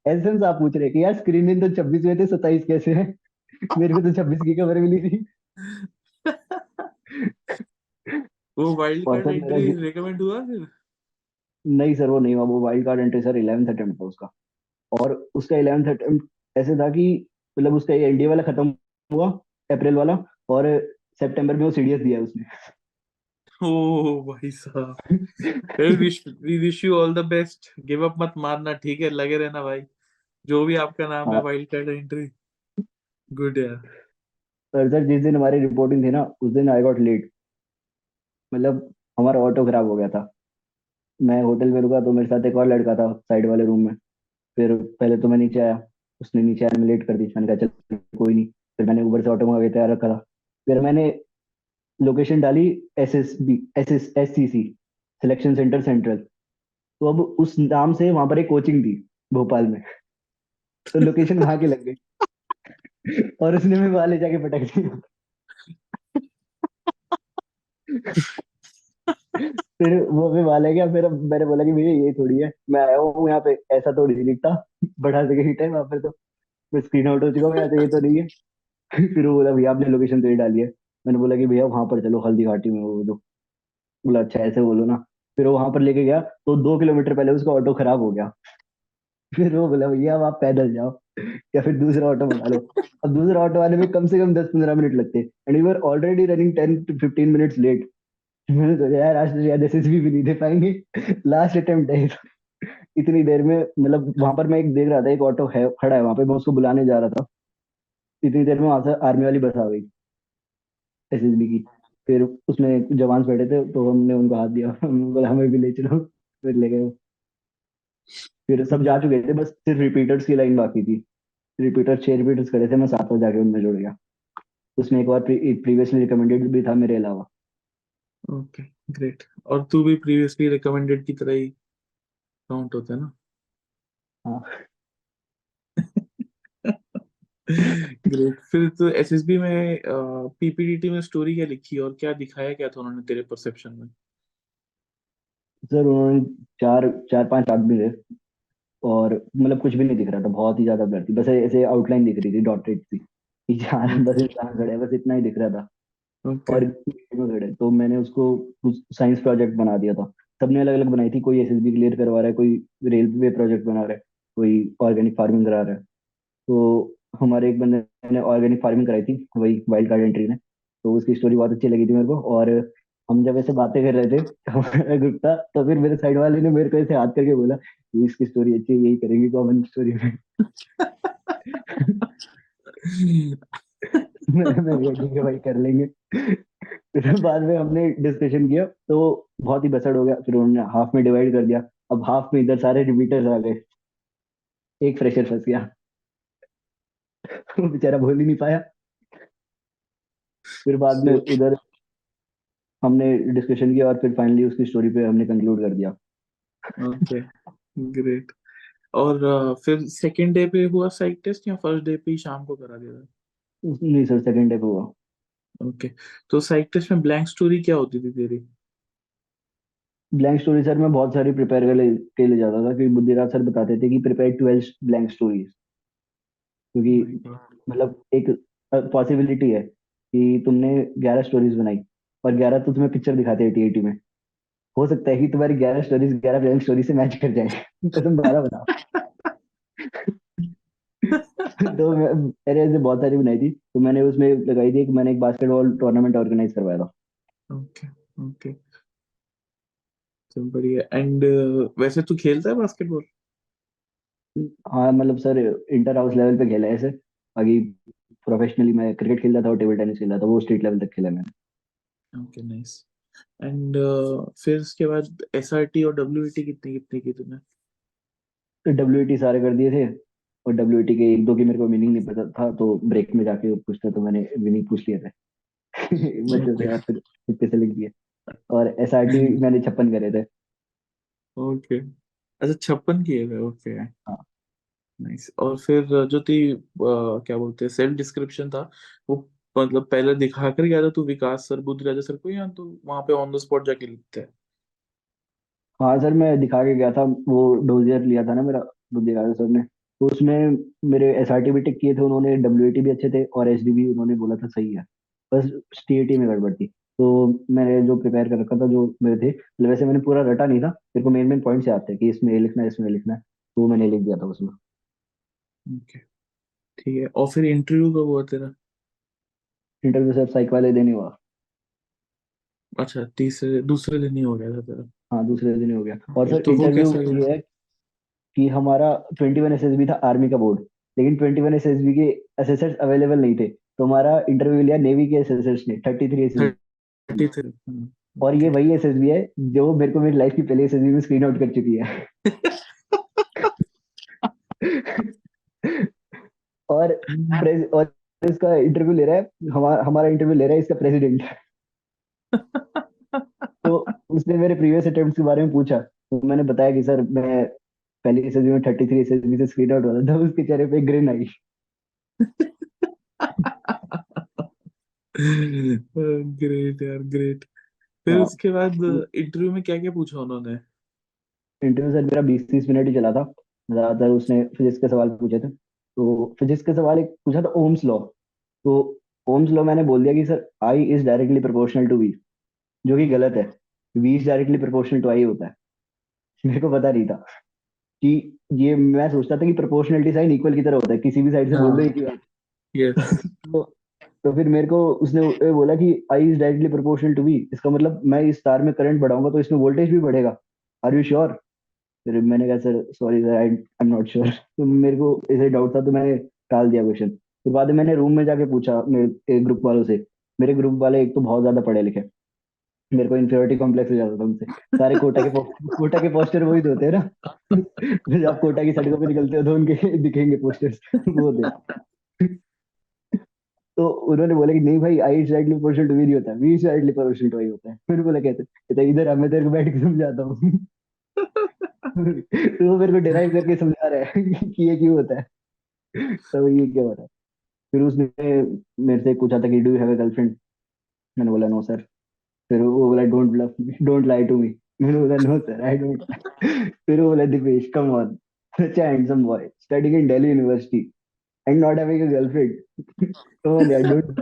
एसेंस आप पूछ रहे कि यार स्क्रीन इन तो 26 हुए थे, 27 कैसे है? मेरे को तो 26 की खबर मिली थी। वो वाइल्ड और कार्ड सर मेरा एंट्री रिकमेंड हुआ फिर? नहीं सर, वो नहीं हुआ, वो wild card entry sir 11th attempt था उसका। और उसका 11th अटेम्प्ट ऐसे था कि मतलब उसका ये NDA वाला खत्म हुआ, अप्रैल वाला, और सितंबर में वो सीडीएस दिया उसने। ओ भाई साहब। We wish you all the best, give up मत मारना, ठीक है, लगे रहना भाई, जो भी आपका नाम है, हाँ वाइल्ड कार्ड एंट्री। गुड यार। सर जिस दिन हमारी रिपोर्टिंग थी ना, उस दिन आई गॉट लेट। मतलब हमारा ऑटो खराब हो गया था। मैं होटल में रुका, तो मेरे साथ एक और लड़का था साइड वाले रूम में। फिर पहले तो मैं नीचे आया, उसने नीचे आने में लेट कर दी। मैंने कहा चल कोई नहीं। फिर मैंने ऊबर से ऑटो मंगा के तैयार रखा था। फिर मैंने लोकेशन डाली SSC सिलेक्शन सेंटर सेंट्रल। तो अब उस नाम से वहां पर एक कोचिंग थी भोपाल में, तो लोकेशन वहां की लग गई। और उसने भी वहां ले जाके पटक दिया। फिर वो भी वहां ले गया। फिर मैंने बोला कि भैया ये थोड़ी है, मैं आया हूँ यहाँ पे, ऐसा थोड़ी नहीं दिखता। बड़ा जगह हिट है वहां पर, तो मैं स्क्रीन आउट हो चुका हूँ यहाँ से, ये तो नहीं है। फिर वो बोला भैया आपने लोकेशन तो ही डाली है। मैंने बोला कि भैया वहां पर चलो, हल्दी घाटी में वो जो। बोला अच्छा ऐसे बोलो ना। फिर वो वहां पर लेके गया, तो 2 किलोमीटर पहले उसका ऑटो खराब हो गया। फिर वो बोला भैया अब आप पैदल जाओ या फिर दूसरा ऑटो मंगा लो। अब दूसरा ऑटो आने में कम से कम 10-15 मिनट लगते, and we are already running 10 to 15 minutes late. मैंने सोचा यार आज तो शायद SSB भी नहीं दे पाएंगे। लास्ट अटेम्प्ट है। इतनी देर में मतलब वहां पर मैं एक देख रहा था, एक ऑटो है खड़ा है वहां पे, मैं उसको बुलाने जा रहा था। इतनी देर में वहां से आर्मी वाली बस आ गई, SSB की। फिर उसमें जवान्स बैठे थे तो हमने उनको हाथ दिया हमने बोला हमें भी ले चलो, फिर ले गए। फिर सब जा चुके थे, बस सिर्फ रिपीटर्स की लाइन बाकी थी। रिपीटर 6 रिपीटर्स खड़े थे, मैं सातों जाके उनमें जुड़ गया। उसमें एक और प्रीवियसली रिकमेंडेड भी था मेरे अलावा। Okay, great. और तू भी प्रीवियसली रिकमेंडेड की तरह ही काउंट होता है ना? हाँ ग्रेट। फिर तो एसएसबी में पीपीडीटी में स्टोरी क्या लिखी और क्या दिखाया क्या था उन्होंने तेरे परसेप्शन में? सर उन्होंने चार चार पांच आदमी थे, और मतलब कुछ भी नहीं दिख रहा था, बहुत ही ज्यादा ब्लर थी, बस ऐसे आउटलाइन दिख रही थी, डॉटेड थी कि चार बस इंसान खड़े हैं, बस इतना ही दिख रहा था। ओके। और में खड़े, तो मैंने उसको साइंस प्रोजेक्ट बना दिया था। सबने अलग अलग बनाई थी, कोई एसएसबी क्लियर करवा रहा है, कोई रेलवे प्रोजेक्ट बना रहा है, कोई ऑर्गेनिक फार्मिंग करा रहा है। तो हमारे एक बंदे ने ऑर्गेनिक फार्मिंग कराई थी, वही वाइल्ड कार्ड एंट्री ने। तो उसकी स्टोरी बहुत अच्छी लगी थी मेरे को। और हम जब ऐसे बातें कर रहे थे हमारा ग्रुप था, तो फिर मेरे साइड वाले ने मेरे को ऐसे हाथ करके बोला "ये इसकी स्टोरी अच्छी है, यही करेंगे कॉमन स्टोरी में"। मैं कहा, ठीक है भाई कर लेंगे। फिर बाद में हमने डिस्कशन किया तो बहुत ही बसड़ हो गया, फिर उन्होंने हाफ में डिवाइड कर दिया। अब हाफ में इधर सारे रिपीटर्स आ गए, एक फ्रेशर फंस गया। वो बेचारा बोल ही नहीं पाया। फिर बाद में उधर हमने डिस्कशन किया और फिर फाइनली उसकी स्टोरी पे हमने कंक्लूड कर दिया। Okay, great. और फिर सेकेंड डे पे हुआ साइक टेस्ट या फर्स्ट डे पे ही शाम को करा दिया नहीं सर, सेकंड डे पे हुआ। था? ओके। तो साइक टेस्ट में ब्लैंक स्टोरी क्या होती थी तेरी? ब्लैंक स्टोरी सर मैं बहुत सारी प्रिपेयर के लिए जाता था, क्योंकि बुद्धिराज सर बताते थे कि प्रिपेयर 12 ब्लैंक स्टोरीज। माय क्योंकि गॉड। मतलब एक पॉसिबिलिटी है कि तुमने 11 स्टोरीज बनाई और 11 तो तुम्हें पिक्चर दिखाते हैं टीएटी में। हो सकता है कि तुम्हारी 11 स्टोरीज 11 ब्लैंक स्टोरी से मैच कर जाए तो तुम 12 बनाओ। तो मैंने ऐसे बहुत सारी बनाई थी, तो मैंने उसमें लगाई थी कि मैंने एक बास्केटबॉल टूर्नामेंट ऑर्गेनाइज करवाया था। ओके। ओके, तो बढ़िया। एंड वैसे तू खेलता है बास्केटबॉल? हाँ मतलब सर इंटर हाउस लेवल पे खेला है ऐसे। बाकी प्रोफेशनली मैं क्रिकेट खेलता था और टेबल टेनिस खेलता था, वो स्टेट लेवल तक खेला मैंने। Okay, nice. एंड फिर उसके बाद एसआरटी और डब्ल्यूईटी कितनी कितनी की तूने? तो डब्ल्यूईटी सारे कर दिए थे, और डब्ल्यूईटी के एक दो की मेरे को मीनिंग नहीं पता था, तो ब्रेक में जाके पूछता तो मैंने मीनिंग पूछ लिया था। बच्चों ओके। से, और फिर इतने से लिख दिए। और एसआरटी मैंने 56 करे थे। ओके, अच्छा 56 किए थे। ओके, हाँ नाइस। और फिर जो क्या बोलते हैं सेल्फ डिस्क्रिप्शन था वो, मतलब पहले दिखा कर गया था तू विकास सर बुद्ध राजा सर को, या तू वहां पे ऑन द स्पॉट जाके लिखते है? हाँ सर, मैं दिखा के गया था। वो डोजियर लिया था ना मेरा, बुद्धिराज सर ने। तो उसमें मेरे एसआरटी भी टिक किए थे उन्होंने, डब्ल्यूएटी भी अच्छे थे, और एसडी भी उन्होंने बोला था सही है। बस टीएटी में गड़बड़ थी। तो मैंने जो प्रिपेयर कर रखा था, जो मेरे थे, मतलब वैसे मैंने पूरा रटा नहीं था, मेरे को मेन मेन पॉइंट्स याद थे कि इसमें ये लिखना है, इसमें ये लिखना है, तो मैंने लिख दिया था उसमें। ओके, ठीक है। और फिर इंटरव्यू कब हुआ तेरा? इंटरव्यू सर साइक वाले दिन ही हुआ। अच्छा, तीसरे दूसरे दिन ही हो गया था तेरा? हाँ दूसरे दिन ही हो गया। और ओके, सर तो वो इंटरव्यू कैसा गया? ये है कि हमारा 21 एसएसबी था आर्मी का बोर्ड, लेकिन 21 एसएसबी के एसएसएस अवेलेबल नहीं थे, तो हमारा इंटरव्यू लिया नेवी के एसएसएस ने, 33 एसएसबी। 33। और ये ओके। वही एसएसबी है जो मेरे को मेरी लाइफ की पहली एसएसबी में स्क्रीन आउट कर चुकी है। और और इसका इंटरव्यू ले रहा है, हमारा हमारा इंटरव्यू ले रहा है इसका प्रेसिडेंट। तो उसने मेरे प्रीवियस अटेम्प्ट्स के बारे में पूछा, तो मैंने बताया कि सर मैं पहली एसएसबी में 33 एसएसबी से स्क्रीन आउट हुआ था, तो उसके चेहरे पे ग्रिन आई। ग्रेट यार, ग्रेट। फिर हाँ। उसके बाद इंटरव्यू में क्या क्या पूछा उन्होंने? इंटरव्यू सर मेरा 20-30 मिनट ही चला था। ज्यादातर उसने फिजिक्स के सवाल पूछे थे। तो फिजिक्स के सवाल एक पूछा था, ओम्स लॉ। तो ओम्स लॉ मैंने बोल दिया कि sir I is directly proportional to V, जो कि गलत है। V is directly proportional to I होता है। मेरे को पता नहीं था कि ये, मैं सोचता था कि प्रोपोर्शनलिटी साइन इक्वल की तरह होता है, किसी भी साइड से बोल दो हाँ। एक ही बात। यस। तो, तो फिर मेरे को उसने ये बोला कि I is directly proportional to V, इसका मतलब मैं इस तार में करंट बढ़ाऊंगा तो इसमें वोल्टेज भी बढ़ेगा। Are you sure? फिर मैंने कहा sir sorry sir, I am not sure. तो मेरे को ऐसे डाउट था, तो मैंने टाल दिया क्वेश्चन। फिर बाद में मैंने रूम में जाके पूछा मेरे ग्रुप वालों से मेरे ग्रुप वाले एक तो बहुत ज्यादा पढ़े लिखे, मेरे को इन्फीरियोरिटी कॉम्प्लेक्स हो जाता था उनसे। सारे कोटा के पोस्टर वही तो होते हैं ना। जब आप कोटा की सड़कों पे निकलते हो तो उनके दिखेंगे पोस्टर्स, वो थे। तो उन्होंने बोला कि नहीं भाई, आई स्लाइडली प्रोपोर्शनल टू वी नहीं होता, we slightly proportional to I होता है। मैंने बोला कैसे? कहता है, इधर आ, मैं तेरे को बैठ के समझाता हूँ। तो वो मेरे को डिराइव करके समझा रहा है कि ये क्यों होता है, तो ये क्या हो रहा है। फिर उसने मेरे से पूछा था कि do you have a girlfriend. मैंने बोला नो सर। फिर वो बोला don't love, don't lie to me. मैंने बोला नो सर आई डोंट। फिर वो बोला Dipesh come on, such a handsome boy studying in Delhi University and not having a girlfriend, come on यार don't।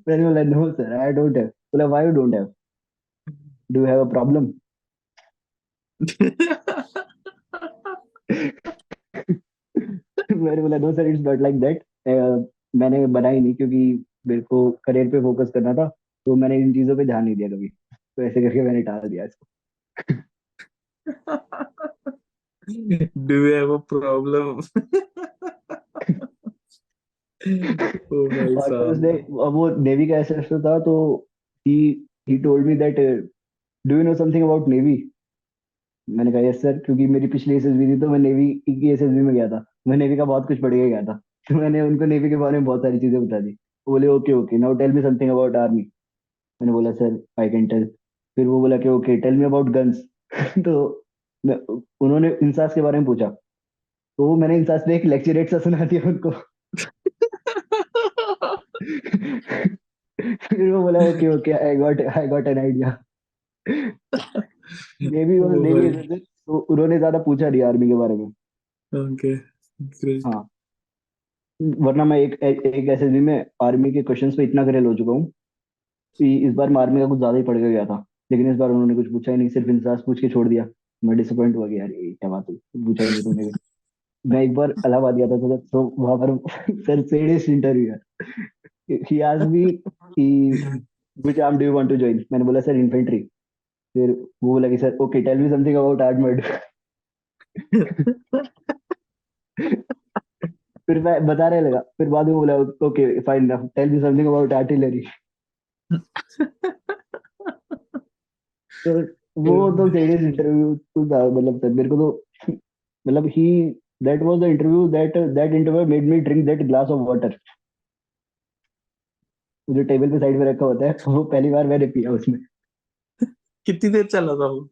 मैंने बोला no sir I don't have. बोला why you don't have, do you have a problem. मैंने बोला no sir it's not like that, मैंने बनाई नहीं क्योंकि मेरे को करियर पे फोकस करना था, तो मैंने इन चीजों पे ध्यान नहीं दिया कभी, तो ऐसे करके मैंने टाल दिया इसको। Do you have a problem? ओ भाई और फिर उसने, साहब। अब वो नेवी का एसएसओ था, तो he he told me that do you know something about navy. मैंने कहा यस सर, क्योंकि मेरी पिछली एसएसबी थी तो मैं नेवी की एसएसबी में गया था, मैं नेवी का बहुत कुछ पढ़ के गया था। तो मैंने उनको नेवी के बारे में बहुत सारी चीजें बता दी। वो बोले okay okay now tell me something about army. मैंने बोला सर आई कैन टेल। फिर वो बोला कि okay tell me about guns. तो मैं, उन्होंने इंसास के बारे में पूछा, तो मैंने इंसास में एक लेक्चर एक सा सुना दिया उनको। फिर वो बोला okay okay I got an idea. Navy और ओ नेवी भाई। एसएसबी, तो उन्होंने ज्यादा पूछा नहीं आर्मी के बारे में। Okay, great. हाँ, वरना मैं एक एसएसबी में आर्मी के क्वेश्चंस पे इतना ग्रिल हो चुका हूँ कि इस बार मैं आर्मी का कुछ ज्यादा ही पढ़ के गया था, लेकिन इस बार उन्होंने कुछ पूछा ही नहीं, सिर्फ इंसास पूछ के छोड़ दिया। मैं डिसअपॉइंट हुआ कि यार ये क्या बात हुई, पूछा ही नहीं तुमने भी। मैं एक बार इलाहाबाद गया था तो वहां पर सर सेडिस्ट इंटरव्यू है। ही आस्क्ड मी कि which arm do you want to join. मैंने बोला सर इन्फेंट्री। फिर वो बोला कि sir okay tell me something about armoured. फिर मैं बताने लगा, फिर बाद में बोला okay fine tell me something about artillery. तो वो तो सीरियस इंटरव्यू था, मतलब सर मेरे को तो, मतलब ही, that was the interview, that interview made me drink that glass of water, जो टेबल पे साइड में रखा होता है, वो पहली बार मैंने पिया उसमें। कितनी देर चला था वो?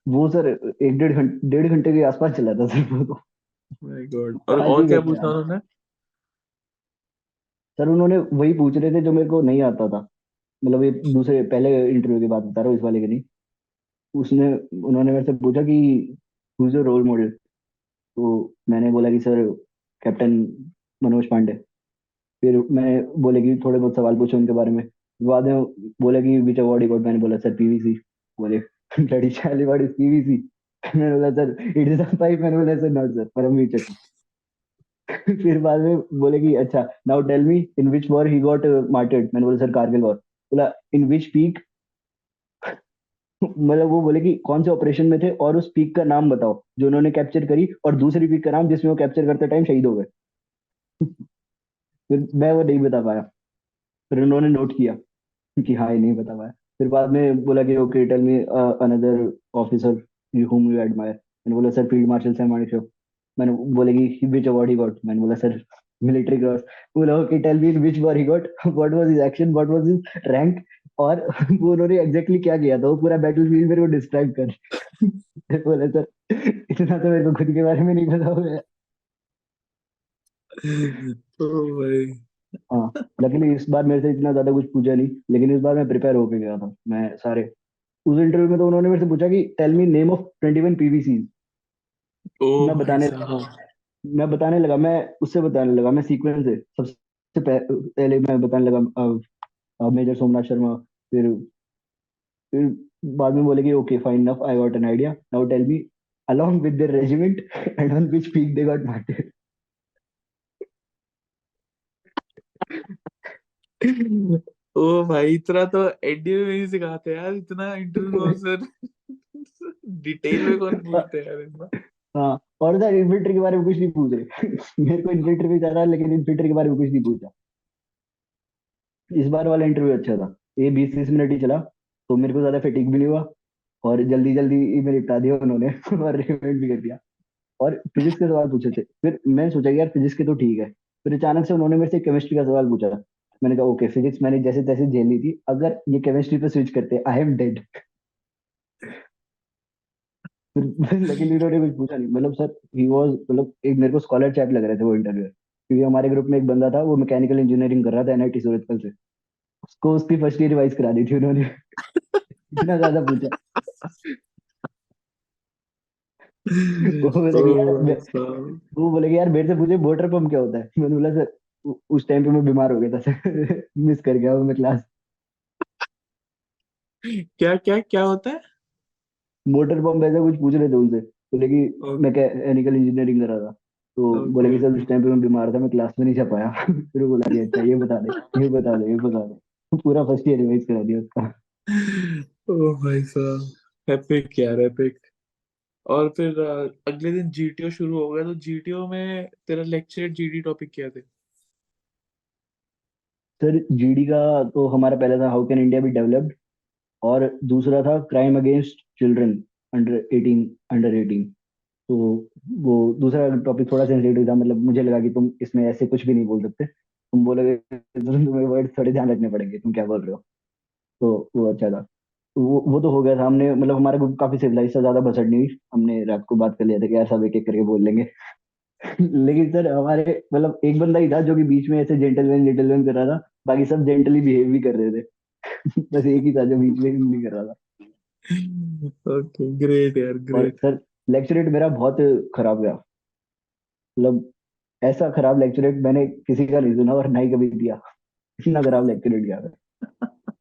वो सर एक डेढ़ घंटे के आसपास चला था सर वो तो। My God. आज और भी क्या मेरे को पूछा याद है। उन्होंने? सर उन्होंने वही पूछ रहे थे जो मेरे को नहीं आता था, मतलब ये दूसरे पहले इंटरव्यू की बात बता रहा हूँ, इस वाले की नहीं। उसने उन्होंने मेरे से पूछा कि who is your role model. तो मैंने बोला कि सर कैप्टन मनोज पांडे। फिर मैंने बोले कि थोड़े बहुत सवाल पूछे उनके बारे में। बाद में बोले कि विच अवार्ड ही गॉट। मैंने बोला सर पीवीसी। बोले ब्लडी शाली व्हाट इज पीवीसी। मैंने बोला sir it is a pipe. मैंने बोला सर नॉट सर परम। फिर बाद में बोले कि अच्छा now tell me in which war he got martyred. मैंने बोला सर कारगिल वॉर। बोला इन विच पीक, मतलब वो बोले कि कौन से ऑपरेशन में थे और उस पीक का नाम बताओ जो उन्होंने कैप्चर करी, और दूसरी पीक का नाम जिसमें वो कैप्चर करते टाइम शहीद हो गए। फिर मैं वो नहीं बता पाया। फिर उन्होंने नोट किया कि हाँ ये नहीं बता पाया। फिर बाद में बोला कि okay tell me another officer whom you admire। मैंने बोला sir field marshal Sam Manekshaw. मैंने बोले कि विच अवार्ड ही गॉट। मैंने बोला सर मिलिट्री क्रॉस। बोला okay tell me which war he got, what was his action, what was his rank, और वो उन्होंने एग्जैक्टली क्या किया था, वो पूरा बैटल फील्ड मेरे को डिस्क्राइब कर। मैं बोला सर इतना तो मेरे को खुद के बारे में नहीं पता होगा। ओ भाई। हाँ, लकीली इस बार मेरे से इतना ज्यादा कुछ पूछा नहीं, लेकिन इस बार मैं प्रिपेयर होके गया था मैं सारे। उस इंटरव्यू में तो उन्होंने मेरे से पूछा कि tell me name of 21 PVC. ओ मैं भाई बताने साहब। मैं बताने लगा, मैं उससे बताने लगा, मैं सीक्वेंस से सबसे पहले मैं बताने लगा मेजर सोमनाथ शर्मा। फिर बाद में बोले कि okay fine enough I got an idea now tell me along with their regiment and on which peak they got martyred। ओ भाई, इतना तो एनडीए में नहीं सिखाते यार, इतना इंटरव्यू ऑफिसर डिटेल में कौन पूछते हैं यार इतना? हाँ, और सर इन्फिल्ट्री के बारे में कुछ नहीं पूछ रहे। मेरे को इन्फिल्ट्री में जाना है, लेकिन इन्फिल्ट्री के बारे में कुछ नहीं पूछा। इस बार वाला इंटरव्यू अच्छा था, ये 20-30 मिनट ही चला, तो मेरे को ज्यादा फटीग भी नहीं हुआ, और जल्दी जल्दी में निपटा दिया उन्होंने और रिकमेंड भी कर दिया। और फिजिक्स के सवाल पूछे थे, फिर मैं सोचा कि यार फिजिक्स के तो ठीक है, फिर अचानक से उन्होंने मेरे से केमिस्ट्री का सवाल पूछा। मैंने कहा ओके, फिजिक्स मैंने जैसे तैसे झेल ली थी, अगर ये केमिस्ट्री पे स्विच करते आई एम डेड। फिर लकीली उन्होंने कुछ पूछा नहीं, मतलब सर ही वाज, मतलब एक मेरे को स्कॉलर चैट लग रहे थे वो इंटरव्यू, क्योंकि हमारे ग्रुप में एक बंदा था वो मैकेनिकल इंजीनियरिंग कर रहा था एनआईटी सूरतकल से, उसको उसकी फर्स्ट ईयर रिवाइज करा दी थी उन्होंने। इतना ज्यादा पूछा। वो बोले कि यार ओ साहब। वो बोले कि यार मेरे से पूछे वाटर पंप क्या होता है, मैंने बोला सर उस टाइम पे मैं बीमार हो गया था सर, मिस कर गया वो मैं क्लास। क्या क्या क्या होता है? मोटर पंप ऐसा कुछ पूछ रहे थे उनसे, बोले कि मैं मैकेनिकल इंजीनियरिंग कर रहा था, तो बोले ओके कि सर ओके। उस टाइम पे मैं बीमार था, मैं क्लास में नहीं जा पाया। फिर वो बोला कि अच्छा ये बता दे, ये बता दे, ये बता दे, पूरा फर्स्ट ईयर रिवाइज करा दिया उसका। ओ भाई साहब, एपिक यार, एपिक। और फिर अगले दिन जीटीओ शुरू हो गया, तो जीटीओ में तेरा लेक्चर जीडी टॉपिक क्या थे? सर जीडी का तो हमारा पहला था how can India be developed, और दूसरा था crime against children under 18, under 18। तो वो दूसरा टॉपिक थोड़ा सेंसिटिव था, मतलब मुझे लगा कि तुम इसमें ऐसे कुछ भी नहीं बोल सकते, तुम बोलोगे तुम्हें वर्ड थोड़े ध्यान रखने पड़ेंगे, तुम क्या बोल रहे हो। तो वो अच्छा था। वो तो हो गया था, हमने मतलब हमारा ग्रुप काफी सिविलाइज था, ज्यादा भसड़ नहीं हुई, हमने रात को बात कर लिया था कि यार सब एक एक करके बोल लेंगे। लेकिन सर हमारे मतलब एक बंदा ही था जो कि बीच में ऐसे जेंटलमैन जेंटलमैन कर रहा था, बाकी सब जेंटली बिहेव भी कर रहे थे। बस एक ही था जो बीच में नहीं कर रहा था। ओके, ग्रेट यार, और ग्रेट। सर लेक्चर रेट मेरा बहुत खराब गया, मतलब ऐसा खराब लेक्चर रेट मैंने किसी का नहीं सुना और ना ही कभी दिया, इतना खराब लेक्चर रेट गया था।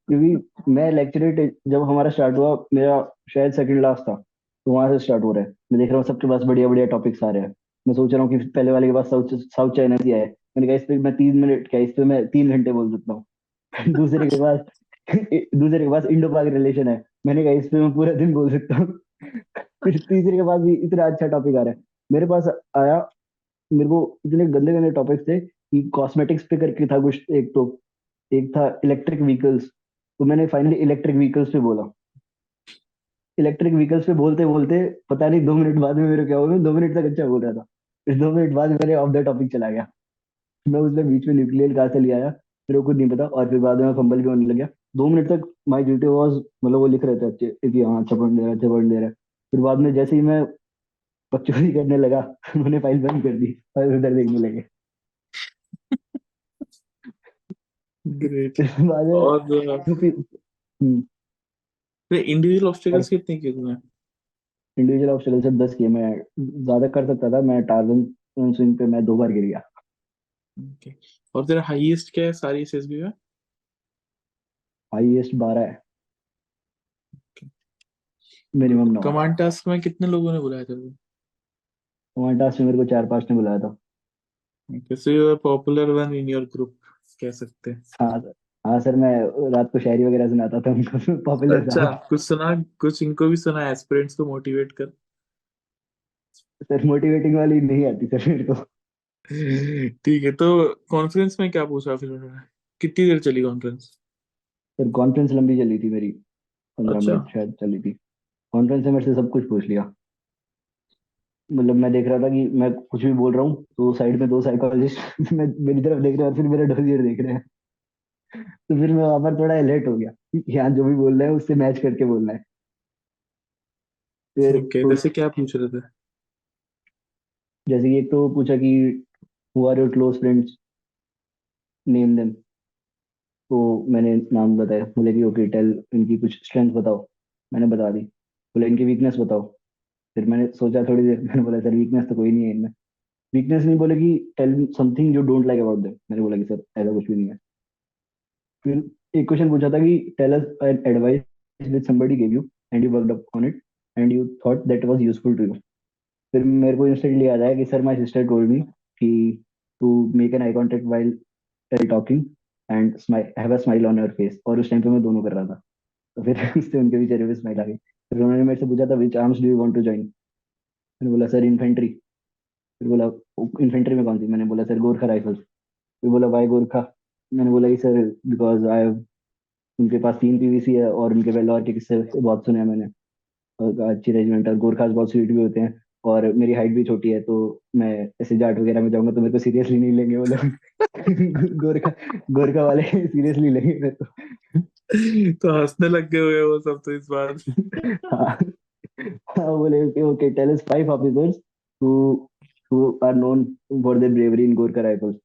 क्योंकि मैं लेक्चर रेट जब हमारा स्टार्ट हुआ, मेरा शायद सेकंड लास्ट था, तो वहां से स्टार्ट हो रहा है, मैं देख रहा हूँ सबके पास बढ़िया बढ़िया टॉपिक्स आ रहे हैं, मैं सोच रहा हूँ कि पहले वाले के पास साउथ साउथ चाइना से है, मैंने कहा इस पे मैं 3 मिनट क्या, इस पे मैं 3 घंटे बोल सकता हूँ। दूसरे के पास दूसरे के पास इंडो पाक रिलेशन है, मैंने कहा इस पे मैं पूरा दिन बोल सकता हूँ। फिर तीसरे के पास भी इतना अच्छा टॉपिक आ रहा है मेरे पास आया, मेरे को इतने गंदे गंदे टॉपिक्स थे कि कॉस्मेटिक्स पे करके था कुछ, एक तो एक था इलेक्ट्रिक व्हीकल्स, तो मैंने फाइनली इलेक्ट्रिक व्हीकल्स पे बोला। इलेक्ट्रिक व्हीकल्स पे बोलते बोलते पता नहीं 2 मिनट बाद में मेरे क्या हुआ, मैं 2 मिनट तक अच्छा बोल रहा था, फिर 2 मिनट बाद मैंने ऑफ द टॉपिक चला गया। मैं उसमें बीच में न्यूक्लियर कहाँ से ले आया मेरे को खुद नहीं पता, और फिर बाद में फंबल भी होने लग गया। 2 मिनट तक माई ड्यूटी वॉज, मतलब वो लिख रहे थे अच्छे कि हाँ अच्छा पढ़ ले रहा है, अच्छा पढ़ ले रहा है। फिर बाद में जैसे ही मैं बकचोदी करने लगा, उन्होंने फाइल बंद कर दी और उधर देखने लगे। ग्रेट। फिर बाद में और फिर इंडिविजुअल और ऑब्स्टिकल्स कितने किए तूने? इंडिविजुअल ऑब्स्टिकल से 10 किए मैं, ज्यादा कर सकता था, मैं टार्जन स्विंग पे मैं 2 बार गिर गया। ओके। और तेरा हाईएस्ट क्या है सारी एसएसबी में? हाईएस्ट 12 है, मिनिमम 9 है। कमांड टास्क में कितने लोगों ने बुलाया था? वहाँ टास्क में मेरे को 4-5 ने बुलाया था। Okay, so you are popular one in your group, कह सकते हैं। हाँ सर, हाँ सर मैं रात को शायरी वगैरह सुनाता था उनको, पॉपुलर अच्छा, था। कुछ सुना, कुछ इनको भी सुना, एस्पिरेंट्स को मोटिवेट कर। सर मोटिवेटिंग वाली नहीं आती सर मेरे को। ठीक है, तो कॉन्फ्रेंस में क्या पूछा फिर उन्होंने? कितनी देर चली कॉन्फ्रेंस? सर कॉन्फ्रेंस लंबी चली थी मेरी, पंद्रह अच्छा। मिनट शायद चली थी। कॉन्फ्रेंस में मेरे से सब कुछ पूछ लिया, मतलब मैं देख रहा था कि मैं कुछ भी बोल रहा हूँ तो साइड में 2 साइकोलॉजिस्ट मैं मेरी तरफ देख रहे हैं और फिर मेरा डोजियर देख रहे हैं। तो फिर मैं वहां पर थोड़ा अलर्ट हो गया कि यहाँ जो भी बोल रहा है उससे मैच करके बोलना है। फिर ओके, उस जैसे क्या पूछ रहे थे? जैसे कि एक तो पूछा कि who are your close friends, name them. तो मैंने नाम बताया, बोले कि ओके टेल, इनकी कुछ स्ट्रेंथ बताओ, मैंने बता दी। बोले इनकी वीकनेस बताओ। फिर मैंने सोचा थोड़ी देर, मैंने बोला सर वीकनेस तो कोई नहीं है इनमें। वीकनेस नहीं, बोले कि tell me something you don't like about them, मैंने बोला कि सर ऐसा कुछ भी नहीं है। फिर एक क्वेश्चन पूछा था कि tell us an advice which somebody give you and you worked on it and you thought that was useful to you. फिर मेरे को इंस्टेंटली याद आया कि sir my sister told me कि to make an eye contact while talking and smile, have a smile on your face, और उस time पे मैं दोनों कर रहा था। तो फिर उससे उनके भी चेहरे पे स्माइल आ गई। फिर उन्होंने मेरे से पूछा था which arms do you want to join, मैंने बोला सर इन्फेंट्री। फिर बोला इन्फेंट्री में कौन सी, मैंने बोला सर गोरखा राइफल्स। फिर बोला वाई गोरखा, मैंने बोला कि सर बिकॉज आई, उनके पास 3 पीवीसी है और उनके वेलोर के किस्से बहुत सुने हैं मैंने, और अच्छी रेजिमेंट और गोरखास बहुत स्वीट भी होते हैं, और मेरी हाइट भी छोटी है, तो मैं ऐसे जाट वगैरह में जाऊंगा तो मेरे को सीरियसली नहीं लेंगे वो लोग। गोरखा गोरखा वाले सीरियसली लेंगे मेरे को। तो हंसने लग गए हुए वो सब तो इस बार। हाँ, हाँ, बोले okay okay, tell us 5 officers who who are known for their bravery in Gorkha rifles.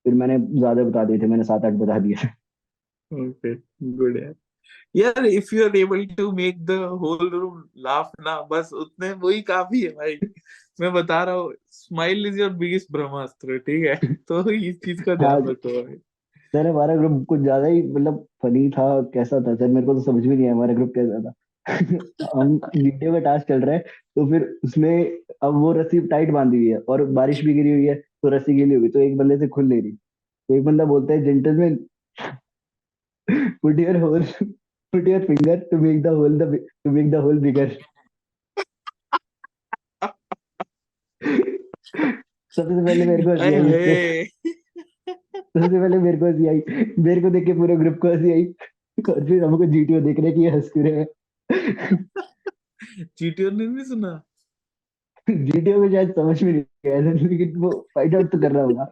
फिर मैंने ज्यादा बता दिए थे, मैंने 7-8 बता दिए थे। ओके, गुड यार। यार if you are able to make the whole room laugh ना, बस उतने वही काफी है भाई। मैं बता रहा हूँ, स्माइल इज योर बिगेस्ट ब्रह्मास्त्र, ठीक है? तो इस चीज का हाँ ध्यान रखो भाई। सर, हमारा ग्रुप कुछ ज्यादा ही मतलब फनी था। कैसा था सर, मेरे को तो समझ में नहीं आया हमारा ग्रुप कैसा था। हम वीडियो का टास्क चल रहा है, तो फिर उसमें अब वो रस्सी टाइट बांधी हुई है और बारिश भी गिरी हुई है, तो रस्सी गीली होगी, तो एक बंदे से खुल नहीं रही। तो एक बंदा बोलता है, gentleman, put your hole, put your finger to make the hole, the to make the hole bigger. सबसे पहले मेरे को हंसी अरे आई इस पे। हे। सबसे पहले मेरे को हंसी आई, मेरे को देख के पूरे ग्रुप को हंसी आई, और फिर हमको जीटीओ देख रहे कि ये हंस क्यों रहे हैं। चीटियों ने नहीं सुना? जीटीओ में शायद समझ में नहीं आया था, लेकिन वो फाइट आउट तो कर रहा होगा।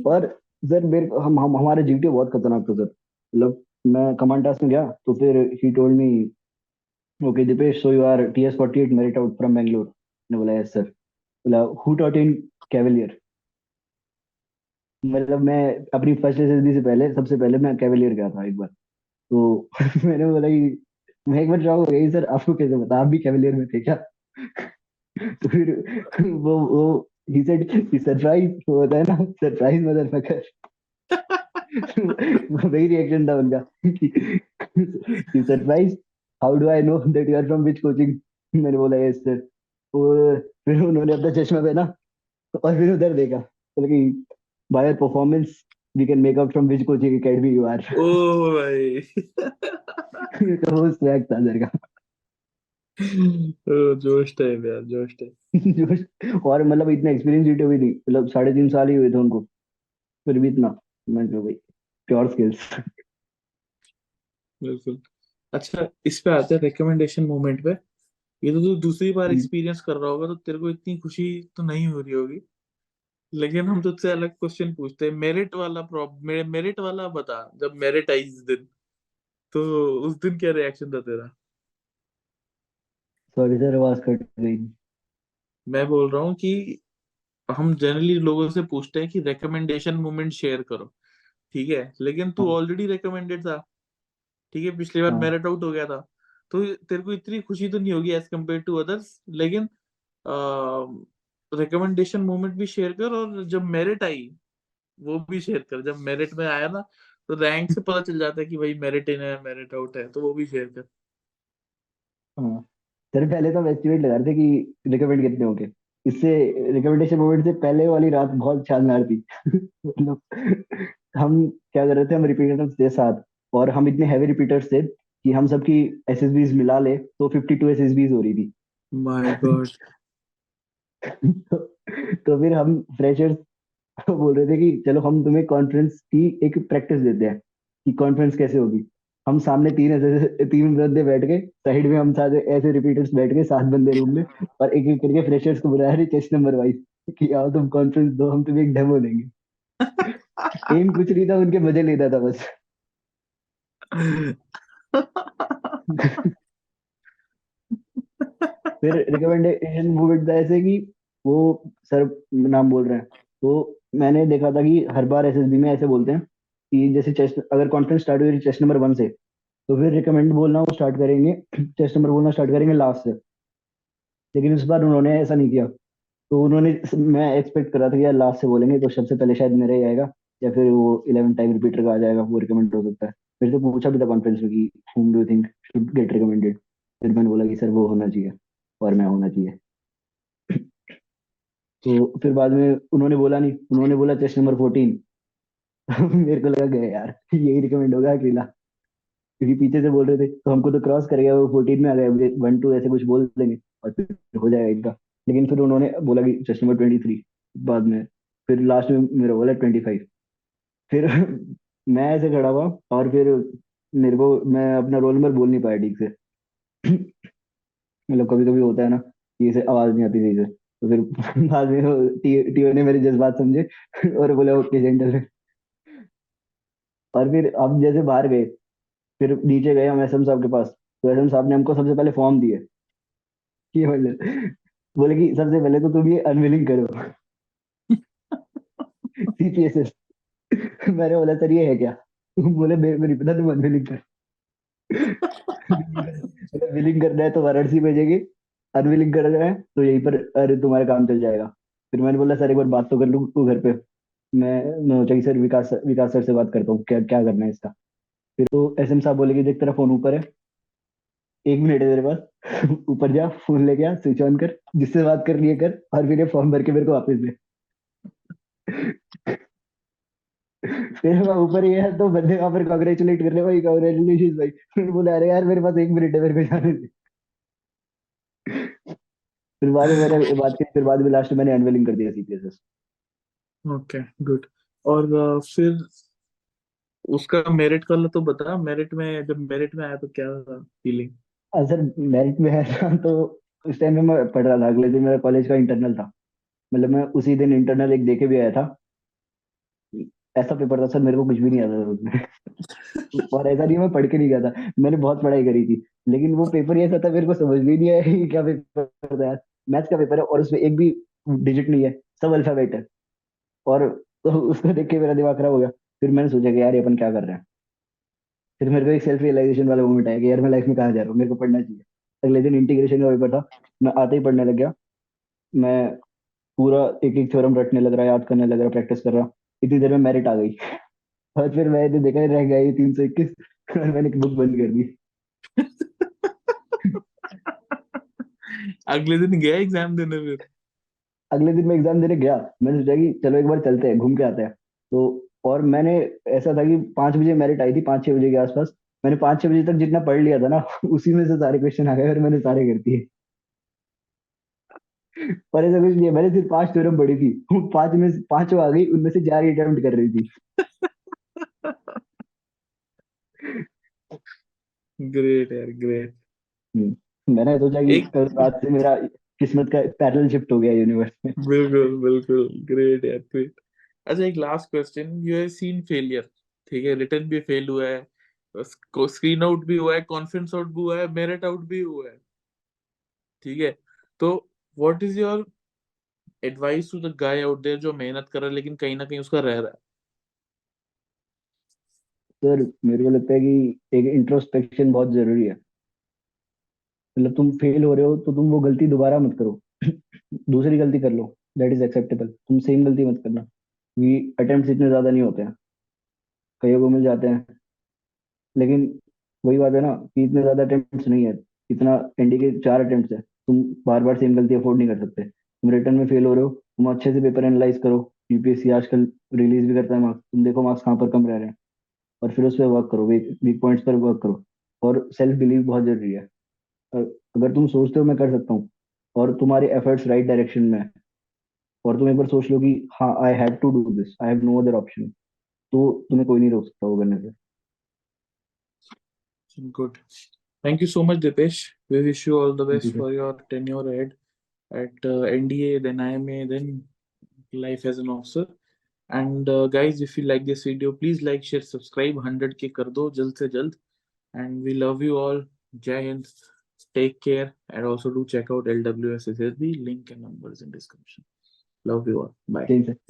और सर मेरे को हम हमारे जीटीओ बहुत खतरनाक था सर, मतलब मैं कमांड टास्क में गया तो फिर he told me, okay Dipesh, so you are TS-48 merit out from Bangalore. मैंने बोला यस सर। बोला हु टॉट इन कैवलियर। मतलब मैं अपनी फर्स्ट एसएसबी से पहले, सबसे पहले मैं कैवलियर गया था एक बार, तो मैंने बोला कि मैं एक बार शॉक हो गई, सर आपको कैसे पता, आप भी कैवलियर में थे क्या? तो फिर वो ही सेड, सरप्राइज होता है ना, सरप्राइज मदरफकर। वही रिएक्शन था उनका, surprise, how do I know that you are from which coaching. मैंने बोला यस सर। और फिर उन्होंने अपना चश्मा पहना और फिर उधर देखा, बोला कि by your performance we can make out from which coaching academy you are. ओ भाई। तो वो स्वैग था सर का। ओ, जोश टाइम यार, जोश टाइम। और मतलब इतना एक्सपीरियंस वीडियो भी नहीं, मतलब 3.5 साल ही हुए थे उनको, फिर भी इतना, मैं तो भाई प्योर स्किल्स। बिल्कुल। अच्छा, इस पे आते हैं रिकमेंडेशन मोमेंट पे। ये तो तू दूसरी बार एक्सपीरियंस कर रहा होगा, तो तेरे को इतनी खुशी तो नहीं हो रही होगी। लेकिन हम तुझसे अलग क्वेश्चन पूछते हैं, मेरिट वाला प्रॉब्लम, मेरिट वाला बता, जब मेरिट आई इस दिन, तो उस दिन क्या रिएक्शन था तेरा? सॉरी सर, आवाज कट गई। मैं बोल रहा हूँ कि हम जनरली लोगों से पूछते हैं कि रिकमेंडेशन मोमेंट शेयर करो, ठीक है? लेकिन तू हाँ ऑलरेडी रिकमेंडेड था, ठीक है, पिछली बार हाँ मेरिट आउट हो गया था, तो तेरे को इतनी खुशी तो नहीं होगी एज कम्पेयर टू अदर्स। लेकिन रिकमेंडेशन मोमेंट भी शेयर कर, और जब मेरिट आई वो भी शेयर कर। जब मेरिट में आया ना, तो रैंक से पता चल जाता है कि भाई मेरिट इन है, मेरिट आउट है, तो वो भी शेयर कर। हाँ सर, पहले तो हम एस्टिमेट लगा रहे थे कि रिकमेंड कितने होंगे। इससे रिकमेंडेशन मोमेंट से पहले वाली रात बहुत शानदार थी। मतलब हम क्या कर रहे थे, हम रिपीटर्स थे 7, और हम इतने हैवी रिपीटर्स थे कि हम सबकी एसएसबीज मिला ले तो 52 एसएसबीज हो रही थी। My God. तो फिर हम फ्रेशर्स बोल रहे थे कि चलो हम तुम्हें कॉन्फ्रेंस की एक प्रैक्टिस देते हैं कि कॉन्फ्रेंस कैसे होगी। हम सामने 3 बंदे बैठ गए, साइड में हम सारे ऐसे रिपीटर्स बैठ गए, 7 बंदे रूम में, और एक एक करके फ्रेशर्स को बुलाया रहे चेस्ट नंबर वाइज कि आओ तुम कॉन्फ्रेंस दो, हम तुम्हें एक डेमो देंगे। एम कुछ नहीं था, उनके मजे लेता था बस। फिर रिकमेंडेशन मूवमेंट था ऐसे कि वो सर नाम बोल रहे हैं, तो मैंने देखा था कि हर बार एसएसबी में ऐसे बोलते हैं कि जैसे चेस्ट, अगर कॉन्फ्रेंस स्टार्ट हुई चेस्ट नंबर 1 से, तो फिर रिकमेंड बोलना वो स्टार्ट करेंगे, चेस्ट नंबर बोलना स्टार्ट करेंगे लास्ट से। लेकिन इस बार उन्होंने ऐसा नहीं किया, तो उन्होंने, मैं एक्सपेक्ट कर रहा था कि यार लास्ट से बोलेंगे तो सबसे पहले शायद मेरा ही आएगा, या फिर वो 11 टाइम रिपीटर का आ जाएगा, वो रिकमेंड हो सकता है। फिर तो पूछा भी था कॉन्फ्रेंस में कि whom do you think should get recommended। फिर मैंने बोला कि सर वो होना चाहिए और मैं होना चाहिए। तो फिर बाद में उन्होंने बोला नहीं, उन्होंने बोला चेस्ट नंबर 14। मेरे को लगा गया यार, यही रिकमेंड होगा अकेला, क्योंकि पीछे से बोल रहे थे तो हमको तो क्रॉस कर गया, वो 14 में आ गया, 1-2 ऐसे कुछ बोल देंगे और फिर हो जाएगा इनका। लेकिन फिर उन्होंने बोला कि चेस्ट नंबर 23 बाद में। फिर लास्ट में मेरा बोला 25। फिर मैं ऐसे खड़ा हुआ, और फिर मेरे को, मैं अपना रोल नंबर बोल नहीं पाया ठीक से। मतलब कभी कभी होता है ना कि इसे आवाज नहीं आती सही से, तो फिर बाद में टीओ ने मेरे जज्बात समझे और बोले ओके जेंटल। और फिर हम जैसे बाहर गए, फिर नीचे गए हम एसएम साहब के पास, तो एसएम साहब ने हमको सबसे पहले फॉर्म दिए कि मतलब बोले कि सबसे पहले तो तुम ये अनविलिंग करो, सीपीएसएस। मैंने बोला सर ये है क्या? बोले मेरे को नहीं पता, तुम अनविलिंग कर। विलिंग करना है तो वाराणसी भेजेंगे, अनविलिंग करना है तो यहीं पर, अरे तुम्हारा काम चल जाएगा। फिर मैंने बोला सर एक बार बात तो कर लूँ तू घर पे। मैं सोचा कि सर विकास विकास सर से बात करता हूँ, क्या क्या करना है इसका। फिर तो एसएम साहब बोले कि देख तेरा फोन ऊपर है, 1 मिनट है तेरे पास, ऊपर जा फोन लेके आ, स्विच ऑन कर, जिससे बात करनी है कर, और फिर ये फॉर्म भर के मेरे को वापस दे। फिर मैं ऊपर ही है तो बंदे वहां पर कॉन्ग्रेचुलेट कर रहे भाई, कॉन्ग्रेचुलेशन भाई। फिर बोले अरे यार मेरे पास 1 मिनट है, मेरे को जाने दे। फिर बाद में मैंने बात की, फिर बाद में लास्ट में मैंने अनवेलिंग कर दिया सीपीएसएस। Okay, good. और फिर उसका मेरिट का तो बता, मेरिट में जब मेरिट में आया तो क्या फीलिंग? सर मेरिट में है ना, तो उस टाइम में मैं पढ़ रहा था, अगले दिन मेरा कॉलेज का इंटरनल था। मतलब मैं उसी दिन इंटरनल एक देके भी आया था। ऐसा पेपर था सर, मेरे को कुछ भी नहीं आता था उसमें। और ऐसा नहीं है, मैं पढ़ के नहीं गया था, मैंने बहुत पढ़ाई करी थी। लेकिन वो पेपर ही ऐसा था, मेरे को समझ भी नहीं आया कि क्या पेपर था यार। मैथ्स का पेपर है और उसमें एक भी डिजिट नहीं है, सब अल्फाबेट है। और तो उसको देख के मेरा दिमाग खराब हो गया। फिर मैंने सोचा कि यार ये अपन क्या कर रहे हैं। फिर मेरे को एक सेल्फ रियलाइजेशन वाला मोमेंट आया कि यार मैं लाइफ में कहाँ जा रहा हूँ, मेरे को पढ़ना चाहिए। अगले दिन इंटीग्रेशन का पेपर था, मैं आते ही पढ़ने लग गया। मैं पूरा एक एक थ्योरम रटने लग रहा, याद करने लग रहा, प्रैक्टिस कर रहा। इतनी देर में मेरिट आ गई। और फिर मैंने देखा रह गया ये 321, और मैंने बुक बंद कर दी। अगले दिन गया एग्जाम देने फिर? अगले दिन मैं एग्जाम देने गया, मैंने सोचा कि चलो एक बार चलते हैं, घूम के आते हैं। तो और मैंने, ऐसा था कि 5 बजे मेरिट आई थी, 5-6 बजे के आसपास। मैंने 5-6 बजे तक जितना पढ़ लिया था ना, उसी में से सारे क्वेश्चन आ गए और मैंने सारे कर दिए। पर ऐसा कुछ नहीं है, मैंने सिर्फ 5 थ्योरम पढ़ी थी, पांच में पांचों आ गई, उनमें से 4 ही अटेम्प्ट कर रही थी। ग्रेट यार, ग्रेट। मैंने सोचा कि एक, कल रात से मेरा किस्मत का पैरेलल शिफ्ट हो गया यूनिवर्स में। बिल्कुल बिल्कुल, ग्रेट यार, ग्रेट। अच्छा, एक last question. You have seen failure, ठीक है, रिटर्न भी फेल हुआ है, स्क्रीन आउट भी हुआ है, कॉन्फ्रेंस आउट भी हुआ है, मेरिट आउट भी हुआ है, ठीक है। तो what is your advice to the guy out there जो मेहनत कर रहा है लेकिन कहीं ना कहीं उसका रह रहा है? सर मेरे को लगता है कि एक इंट्रोस्पेक्शन बहुत जरूरी है। मतलब तुम फेल हो रहे हो तो तुम वो गलती दोबारा मत करो, दूसरी गलती कर लो, दैट इज एक्सेप्टेबल। तुम सेम गलती मत करना, क्योंकि अटेम्प्ट इतने ज्यादा नहीं होते हैं, कईयों को मिल जाते हैं। लेकिन वही बात है ना कि इतने ज्यादा अटेम्प्ट नहीं है, इतना एनडी के 4 अटेम्प्ट है, तुम बार बार सेम गलती अफोर्ड नहीं कर सकते। तुम रिटर्न में फेल हो रहे हो, तुम अच्छे से पेपर एनालाइज करो। यूपीएससी आजकल रिलीज भी करता है मार्क्स, तुम देखो मार्क्स कहाँ पर कम रह रहे हैं, और फिर उस पर वर्क करो, वीक पॉइंट्स पर वर्क करो। और सेल्फ बिलीव बहुत जरूरी है। अगर तुम सोचते हो मैं कर सकता हूँ, और तुम्हारे एफर्ट्स राइट डायरेक्शन में है, और तुम एक बार सोच लो कि हाँ I had to do this, I have no other option, तो तुम्हें कोई नहीं रोक सकता वो करने से। Good. Thank you so much, Dipesh. We wish you all the thank you best sir. for your tenure ahead at NDA, then IMA, then life as an officer. And guys, if you like this video, please like, share, subscribe. 100K कर दो जल्द से जल्द. And we love you all. Jai Hind. Take care. And also do check out LWSSSB. Link and numbers in description. Love you all. Bye. जय Hind sir.